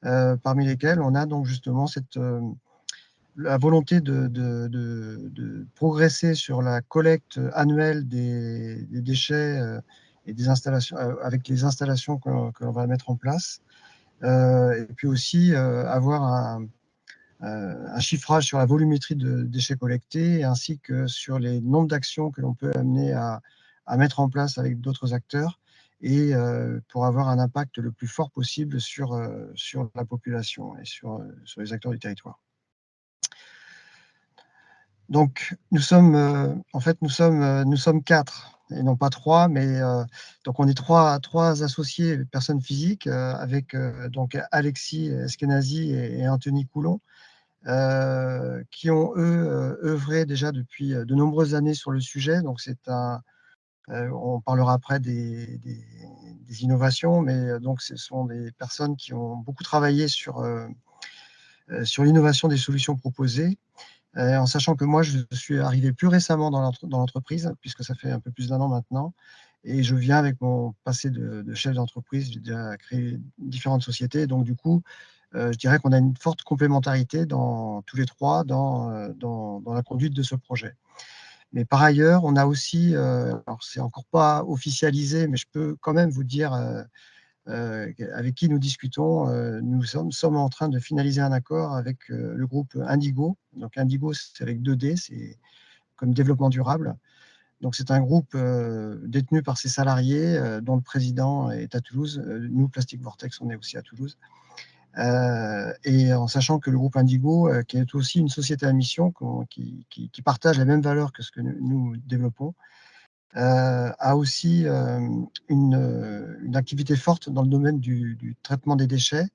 parmi lesquels on a donc justement la volonté de progresser sur la collecte annuelle des déchets et des installations, avec les installations que l'on va mettre en place. Et puis aussi avoir un chiffrage sur la volumétrie de déchets collectés ainsi que sur les nombres d'actions que l'on peut amener à mettre en place avec d'autres acteurs et pour avoir un impact le plus fort possible sur la population et sur les acteurs du territoire. Donc nous sommes nous sommes 4 et non pas 3, mais donc on est trois associés, personnes physiques, avec donc Alexis Eskenazi et Anthony Coulon, qui ont œuvré déjà depuis de nombreuses années sur le sujet. Donc c'est On parlera après des innovations, mais donc ce sont des personnes qui ont beaucoup travaillé sur l'innovation des solutions proposées, en sachant que moi, je suis arrivé plus récemment dans l'entreprise, puisque ça fait un peu plus d'1 an maintenant, et je viens avec mon passé de chef d'entreprise. J'ai déjà créé différentes sociétés, donc du coup, je dirais qu'on a une forte complémentarité tous les 3 dans la conduite de ce projet. Mais par ailleurs, on a aussi, alors c'est encore pas officialisé, mais je peux quand même vous dire avec qui nous discutons. Nous sommes en train de finaliser un accord avec le groupe Indigo. Donc Indigo, c'est avec 2 D, c'est comme développement durable. Donc c'est un groupe détenu par ses salariés, dont le président est à Toulouse. Nous, Plastic Vortex, on est aussi à Toulouse. Et en sachant que le groupe Indigo, qui est aussi une société à mission, qui partage les mêmes valeurs que ce que nous développons, a aussi une activité forte dans le domaine du traitement des déchets,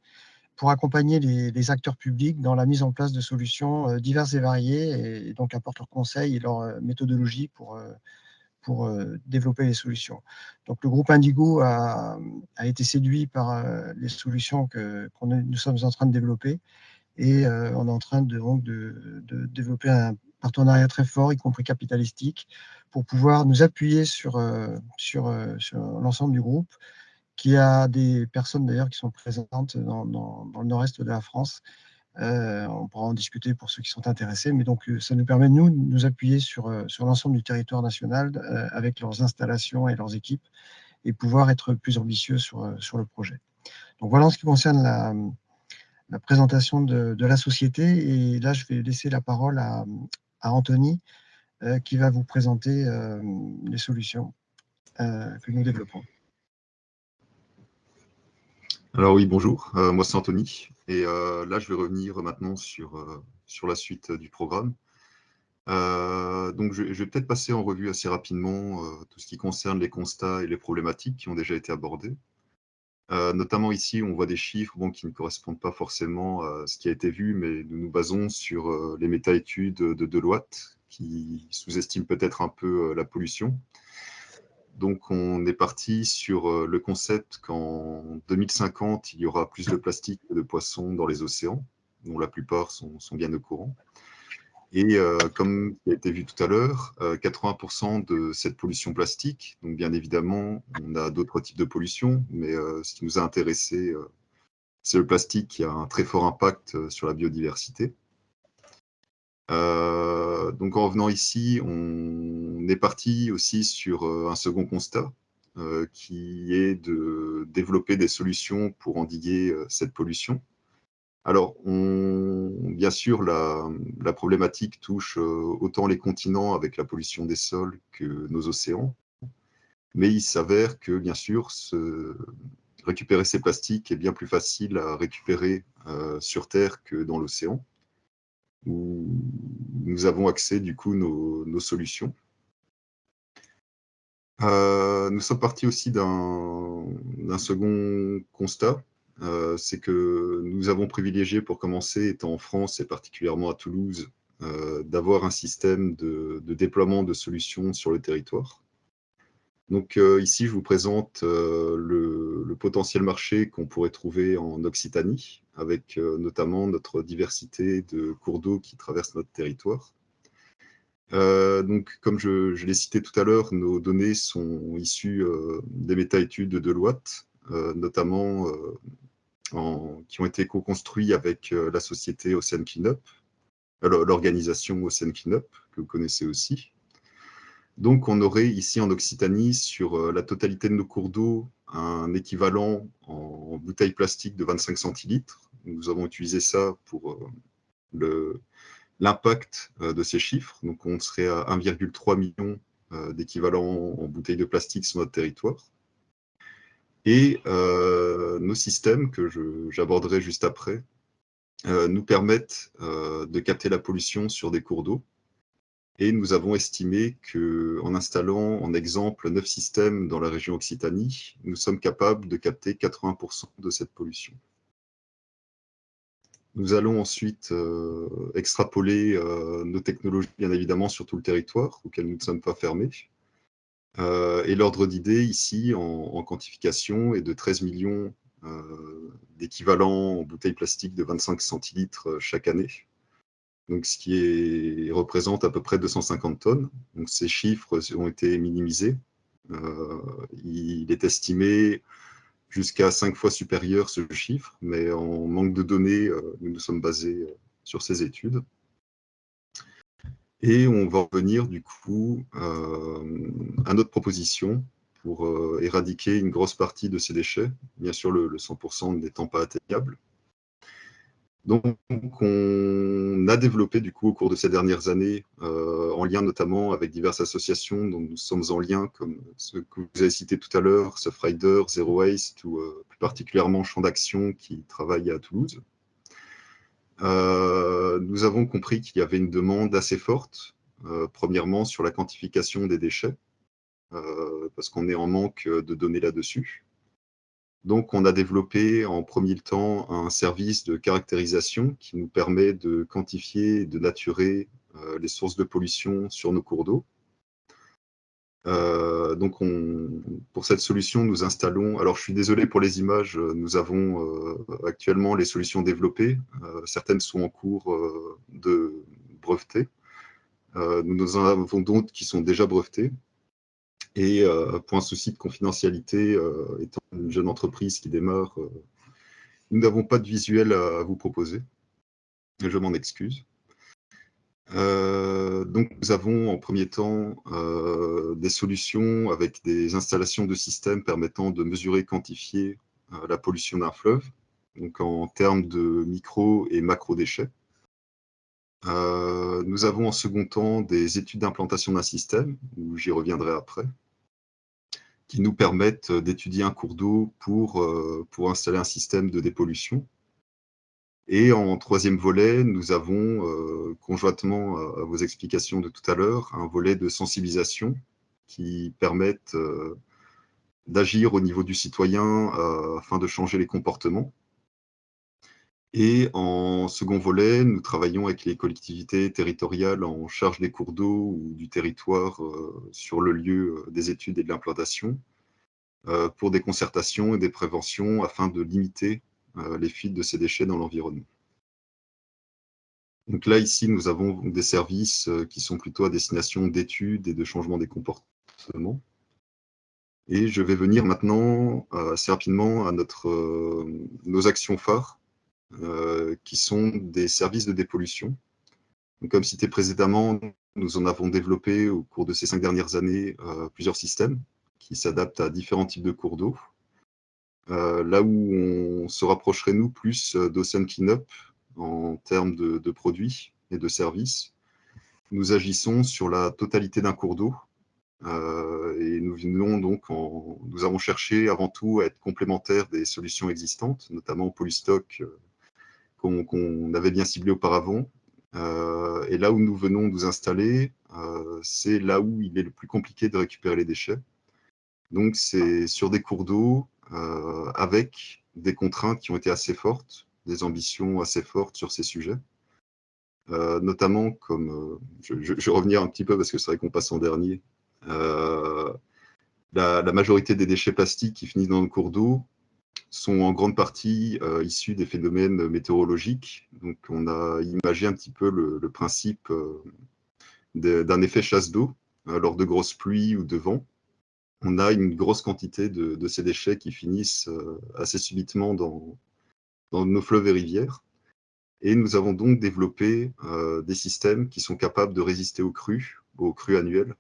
pour accompagner les acteurs publics dans la mise en place de solutions diverses et variées, et donc apportent leurs conseils et leur méthodologie pour développer les solutions. Donc le groupe Indigo a été séduit par les solutions que nous sommes en train de développer, et on est en train de développer un partenariat très fort, y compris capitalistique, pour pouvoir nous appuyer sur l'ensemble du groupe, qui a des personnes d'ailleurs qui sont présentes dans le nord-est de la France. On pourra en discuter pour ceux qui sont intéressés, mais donc ça nous permet de nous appuyer sur l'ensemble du territoire national, avec leurs installations et leurs équipes, et pouvoir être plus ambitieux sur le projet. Donc voilà en ce qui concerne la présentation de la société, et là je vais laisser la parole à Anthony, qui va vous présenter les solutions que nous développons. Alors oui, bonjour, moi c'est Anthony, et là je vais revenir maintenant sur la suite du programme. Donc je vais peut-être passer en revue assez rapidement tout ce qui concerne les constats et les problématiques qui ont déjà été abordés. Notamment ici, on voit des chiffres qui ne correspondent pas forcément à ce qui a été vu, mais nous nous basons sur les méta-études de Deloitte, qui sous-estiment peut-être un peu la pollution. Donc, on est parti sur le concept qu'en 2050, il y aura plus de plastique que de poissons dans les océans, dont la plupart sont bien au courant. Et comme il a été vu tout à l'heure, 80% de cette pollution plastique, donc bien évidemment, on a d'autres types de pollution, mais ce qui nous a intéressé, c'est le plastique qui a un très fort impact sur la biodiversité. Donc en revenant ici, on est parti aussi sur un second constat, qui est de développer des solutions pour endiguer cette pollution. Alors, bien sûr, la problématique touche autant les continents avec la pollution des sols que nos océans, mais il s'avère que, bien sûr, récupérer ces plastiques est bien plus facile à récupérer sur Terre que dans l'océan, où nous avons accès, du coup, nos solutions. Nous sommes partis aussi d'un second constat, c'est que nous avons privilégié, pour commencer, étant en France et particulièrement à Toulouse, d'avoir un système de déploiement de solutions sur le territoire. Donc ici, je vous présente le potentiel marché qu'on pourrait trouver en Occitanie, avec notamment notre diversité de cours d'eau qui traversent notre territoire. Donc, comme je l'ai cité tout à l'heure, nos données sont issues des méta-études de Deloitte, notamment qui ont été co-construits avec la société Ocean Cleanup, l'organisation Ocean Cleanup, que vous connaissez aussi. Donc, on aurait ici en Occitanie, sur la totalité de nos cours d'eau, un équivalent en bouteilles plastiques de 25 centilitres. Nous avons utilisé ça pour l'impact de ces chiffres. Donc, on serait à 1,3 million d'équivalents en bouteilles de plastique sur notre territoire. Et nos systèmes, que j'aborderai juste après, nous permettent de capter la pollution sur des cours d'eau. Et nous avons estimé qu'en installant, en exemple, 9 systèmes dans la région Occitanie, nous sommes capables de capter 80% de cette pollution. Nous allons ensuite extrapoler nos technologies, bien évidemment, sur tout le territoire, auquel nous ne sommes pas fermés. Et l'ordre d'idée ici, en quantification, est de 13 millions d'équivalents en bouteilles plastiques de 25 centilitres chaque année. Donc, ce qui représente à peu près 250 tonnes. Donc, ces chiffres ont été minimisés. Il est estimé jusqu'à 5 fois supérieur ce chiffre, mais en manque de données, nous nous sommes basés sur ces études. Et on va revenir du coup à notre proposition pour éradiquer une grosse partie de ces déchets, bien sûr le 100% n'étant pas atteignable. Donc, on a développé du coup au cours de ces dernières années, en lien notamment avec diverses associations dont nous sommes en lien, comme ceux que vous avez cités tout à l'heure, Surfrider, Zero Waste, ou plus particulièrement Champ d'Action qui travaille à Toulouse. Nous avons compris qu'il y avait une demande assez forte, premièrement sur la quantification des déchets, parce qu'on est en manque de données là-dessus. Donc, on a développé en premier temps un service de caractérisation qui nous permet de quantifier et de naturer les sources de pollution sur nos cours d'eau. Donc, pour cette solution, nous installons... Alors, je suis désolé pour les images, nous avons actuellement les solutions développées. Certaines sont en cours de breveter. Nous en avons d'autres qui sont déjà brevetées. Et pour un souci de confidentialité, étant une jeune entreprise qui démarre, nous n'avons pas de visuel à vous proposer. Je m'en excuse. Donc, nous avons en premier temps des solutions avec des installations de systèmes permettant de mesurer et quantifier la pollution d'un fleuve, donc en termes de micro et macro déchets. Nous avons en second temps des études d'implantation d'un système, où j'y reviendrai après, qui nous permettent d'étudier un cours d'eau pour installer un système de dépollution. Et en troisième volet, nous avons, conjointement à vos explications de tout à l'heure, un volet de sensibilisation qui permettent d'agir au niveau du citoyen afin de changer les comportements. Et en second volet, nous travaillons avec les collectivités territoriales en charge des cours d'eau ou du territoire sur le lieu des études et de l'implantation pour des concertations et des préventions afin de limiter les fuites de ces déchets dans l'environnement. Donc là, ici, nous avons des services qui sont plutôt à destination d'études et de changement des comportements. Et je vais venir maintenant assez rapidement à nos actions phares, qui sont des services de dépollution. Donc, comme cité précédemment, nous en avons développé au cours de ces 5 dernières années plusieurs systèmes qui s'adaptent à différents types de cours d'eau. Là où on se rapprocherait, nous, plus d'Ocean Cleanup en termes de produits et de services, nous agissons sur la totalité d'un cours d'eau. Et nous avons cherché avant tout à être complémentaires des solutions existantes, notamment Polystock, qu'on avait bien ciblé auparavant. Et là où nous venons nous installer, c'est là où il est le plus compliqué de récupérer les déchets. Donc, c'est sur des cours d'eau avec des contraintes qui ont été assez fortes, des ambitions assez fortes sur ces sujets. Notamment comme, je vais revenir un petit peu parce que c'est vrai qu'on passe en dernier, la majorité des déchets plastiques qui finissent dans le cours d'eau sont en grande partie issus des phénomènes météorologiques. Donc, on a imagé un petit peu le principe d'un effet chasse d'eau lors de grosses pluies ou de vent. On a une grosse quantité de ces déchets qui finissent assez subitement dans nos fleuves et rivières. Et nous avons donc développé des systèmes qui sont capables de résister aux crues annuelles,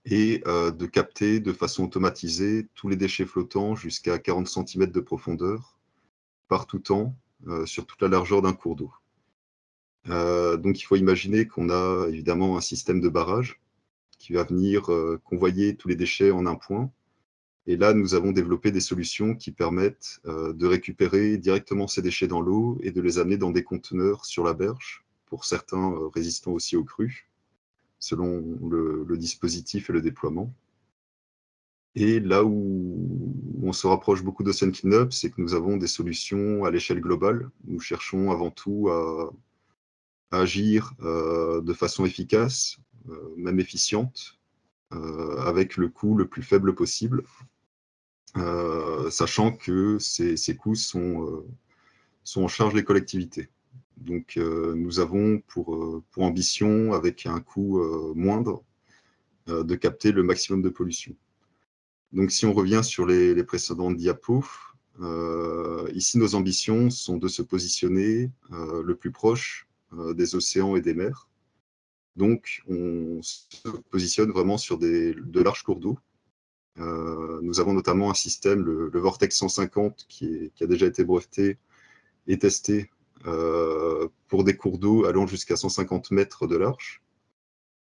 et de capter de façon automatisée tous les déchets flottants jusqu'à 40 cm de profondeur, par tout temps, sur toute la largeur d'un cours d'eau. Donc il faut imaginer qu'on a évidemment un système de barrage qui va venir convoyer tous les déchets en un point. Et là, nous avons développé des solutions qui permettent de récupérer directement ces déchets dans l'eau et de les amener dans des conteneurs sur la berge, pour certains résistants aussi aux crues, selon le dispositif et le déploiement. Et là où on se rapproche beaucoup d'Ocean Cleanup, c'est que nous avons des solutions à l'échelle globale. Nous cherchons avant tout à agir de façon efficace, même efficiente, avec le coût le plus faible possible, sachant que ces coûts sont en charge des collectivités. Donc, nous avons pour ambition, avec un coût moindre, de capter le maximum de pollution. Donc, si on revient sur les précédentes diapos, ici, nos ambitions sont de se positionner le plus proche des océans et des mers. Donc, on se positionne vraiment sur de larges cours d'eau. Nous avons notamment un système, le Vortex 150, qui a déjà été breveté et testé pour des cours d'eau allant jusqu'à 150 mètres de large.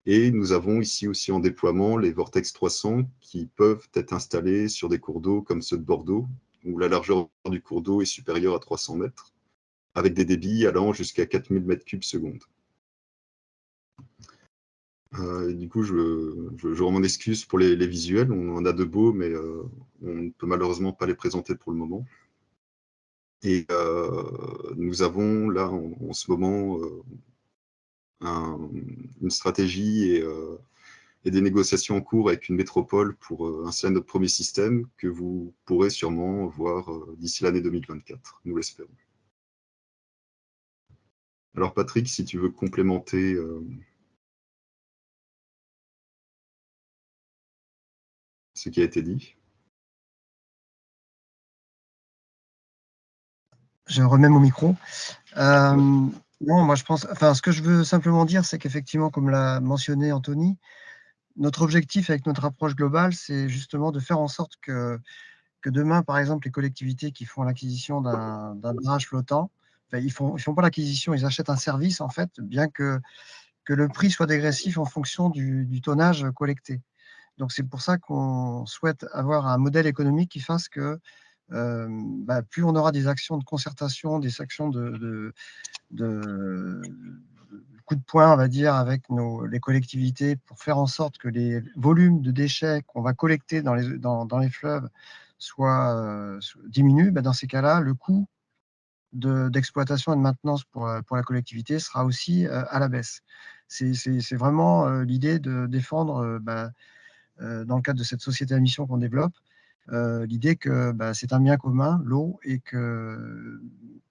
Et nous avons ici aussi en déploiement les Vortex 300 qui peuvent être installés sur des cours d'eau comme ceux de Bordeaux, où la largeur du cours d'eau est supérieure à 300 mètres, avec des débits allant jusqu'à 4000 mètres cubes seconde. Du coup, je m'en excuse pour les visuels, on en a de beaux, mais on ne peut malheureusement pas les présenter pour le moment. Et nous avons là, en ce moment, une stratégie et des négociations en cours avec une métropole pour installer notre premier système que vous pourrez sûrement voir d'ici l'année 2024, nous l'espérons. Alors Patrick, si tu veux complémenter ce qui a été dit. Je remets mon micro. Non, moi je pense, enfin, ce que je veux simplement dire, c'est qu'effectivement, comme l'a mentionné Anthony, notre objectif avec notre approche globale, c'est justement de faire en sorte que demain, par exemple, les collectivités qui font l'acquisition d'un barrage flottant, enfin, ils font pas l'acquisition, ils achètent un service, en fait, bien que le prix soit dégressif en fonction du tonnage collecté. Donc, c'est pour ça qu'on souhaite avoir un modèle économique qui fasse que plus on aura des actions de concertation, des actions de coup de poing, on va dire, avec les collectivités pour faire en sorte que les volumes de déchets qu'on va collecter dans les fleuves diminuent, dans ces cas-là, le coût d'exploitation et de maintenance pour la collectivité sera aussi à la baisse. C'est vraiment l'idée de défendre, dans le cadre de cette société à mission qu'on développe, l'idée que c'est un bien commun, l'eau, et que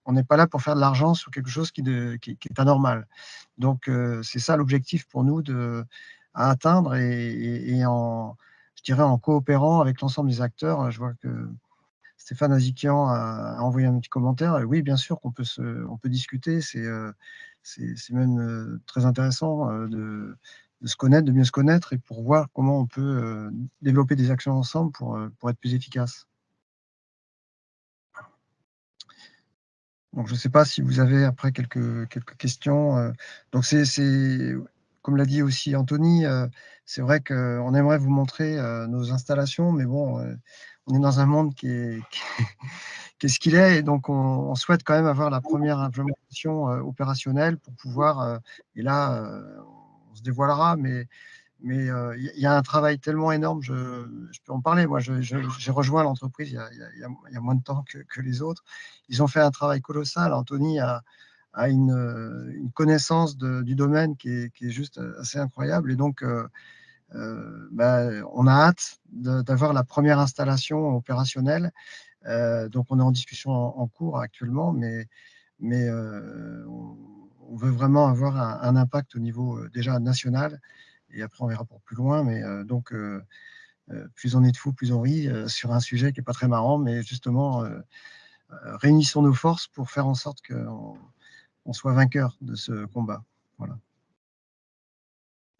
on n'est pas là pour faire de l'argent sur quelque chose qui est anormal. Donc, c'est ça l'objectif pour nous à atteindre et je dirais en coopérant avec l'ensemble des acteurs. Je vois que Stéphane Azikian a envoyé un petit commentaire. Oui, bien sûr qu'on peut discuter. C'est même très intéressant de se connaître, de mieux se connaître et pour voir comment on peut développer des actions ensemble pour être plus efficace. Donc, je ne sais pas si vous avez après quelques questions. Donc, comme l'a dit aussi Anthony, c'est vrai qu'on aimerait vous montrer nos installations, mais bon, on est dans un monde qui est ce qu'il est, et donc on souhaite quand même avoir la première implémentation opérationnelle pour pouvoir, et là, on se dévoilera, mais il y a un travail tellement énorme, je peux en parler. Moi, j'ai rejoint l'entreprise il y a moins de temps que les autres. Ils ont fait un travail colossal. Anthony a une connaissance du domaine qui est juste assez incroyable. Et donc, on a hâte d'avoir la première installation opérationnelle. Donc, on est en discussion en cours actuellement, mais on veut vraiment avoir un impact au niveau déjà national. Et après, on verra pour plus loin. Mais donc, plus on est de fous, plus on rit sur un sujet qui n'est pas très marrant. Mais justement, réunissons nos forces pour faire en sorte qu'on soit vainqueur de ce combat. Voilà.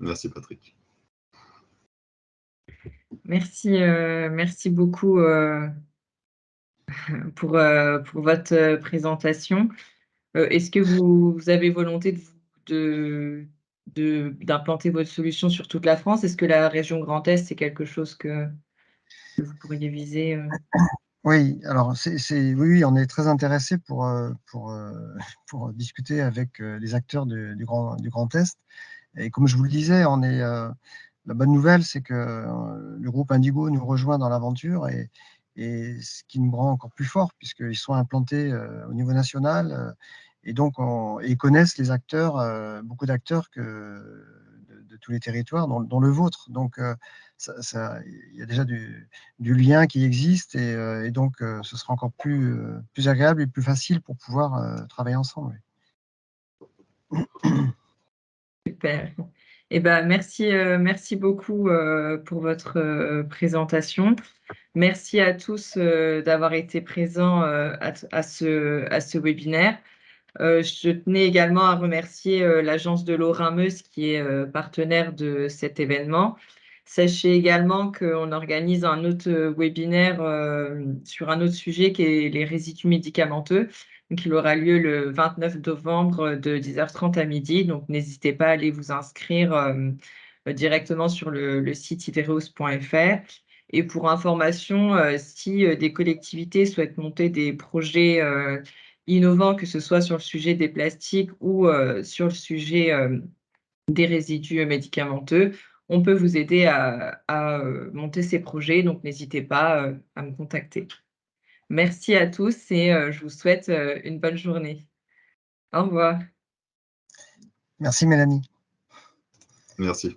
Merci Patrick. Merci beaucoup pour votre présentation. Est-ce que vous avez volonté d'implanter votre solution sur toute la France? Est-ce que la région Grand Est, c'est quelque chose que vous pourriez viser? Oui, alors oui, on est très intéressé pour discuter avec les acteurs du Grand Est. Et comme je vous le disais, la bonne nouvelle, c'est que le groupe Indigo nous rejoint dans l'aventure, et ce qui nous rend encore plus fort, puisqu'ils sont implantés au niveau national, et donc ils connaissent les acteurs, beaucoup d'acteurs de tous les territoires, dont le vôtre. Donc, il y a déjà du lien qui existe et donc ce sera encore plus agréable et plus facile pour pouvoir travailler ensemble. Super. Eh ben, merci beaucoup pour votre présentation. Merci à tous d'avoir été présents à ce webinaire. Je tenais également à remercier l'agence de l'eau Rhin-Meuse qui est partenaire de cet événement. Sachez également qu'on organise un autre webinaire sur un autre sujet qui est les résidus médicamenteux. Donc, il aura lieu le 29 novembre de 10h30 à midi. Donc, n'hésitez pas à aller vous inscrire directement sur le site ivereos.fr. Et pour information, si des collectivités souhaitent monter des projets innovants, que ce soit sur le sujet des plastiques ou sur le sujet des résidus médicamenteux, on peut vous aider à monter ces projets. Donc, n'hésitez pas à me contacter. Merci à tous et je vous souhaite une bonne journée. Au revoir. Merci Mélanie. Merci.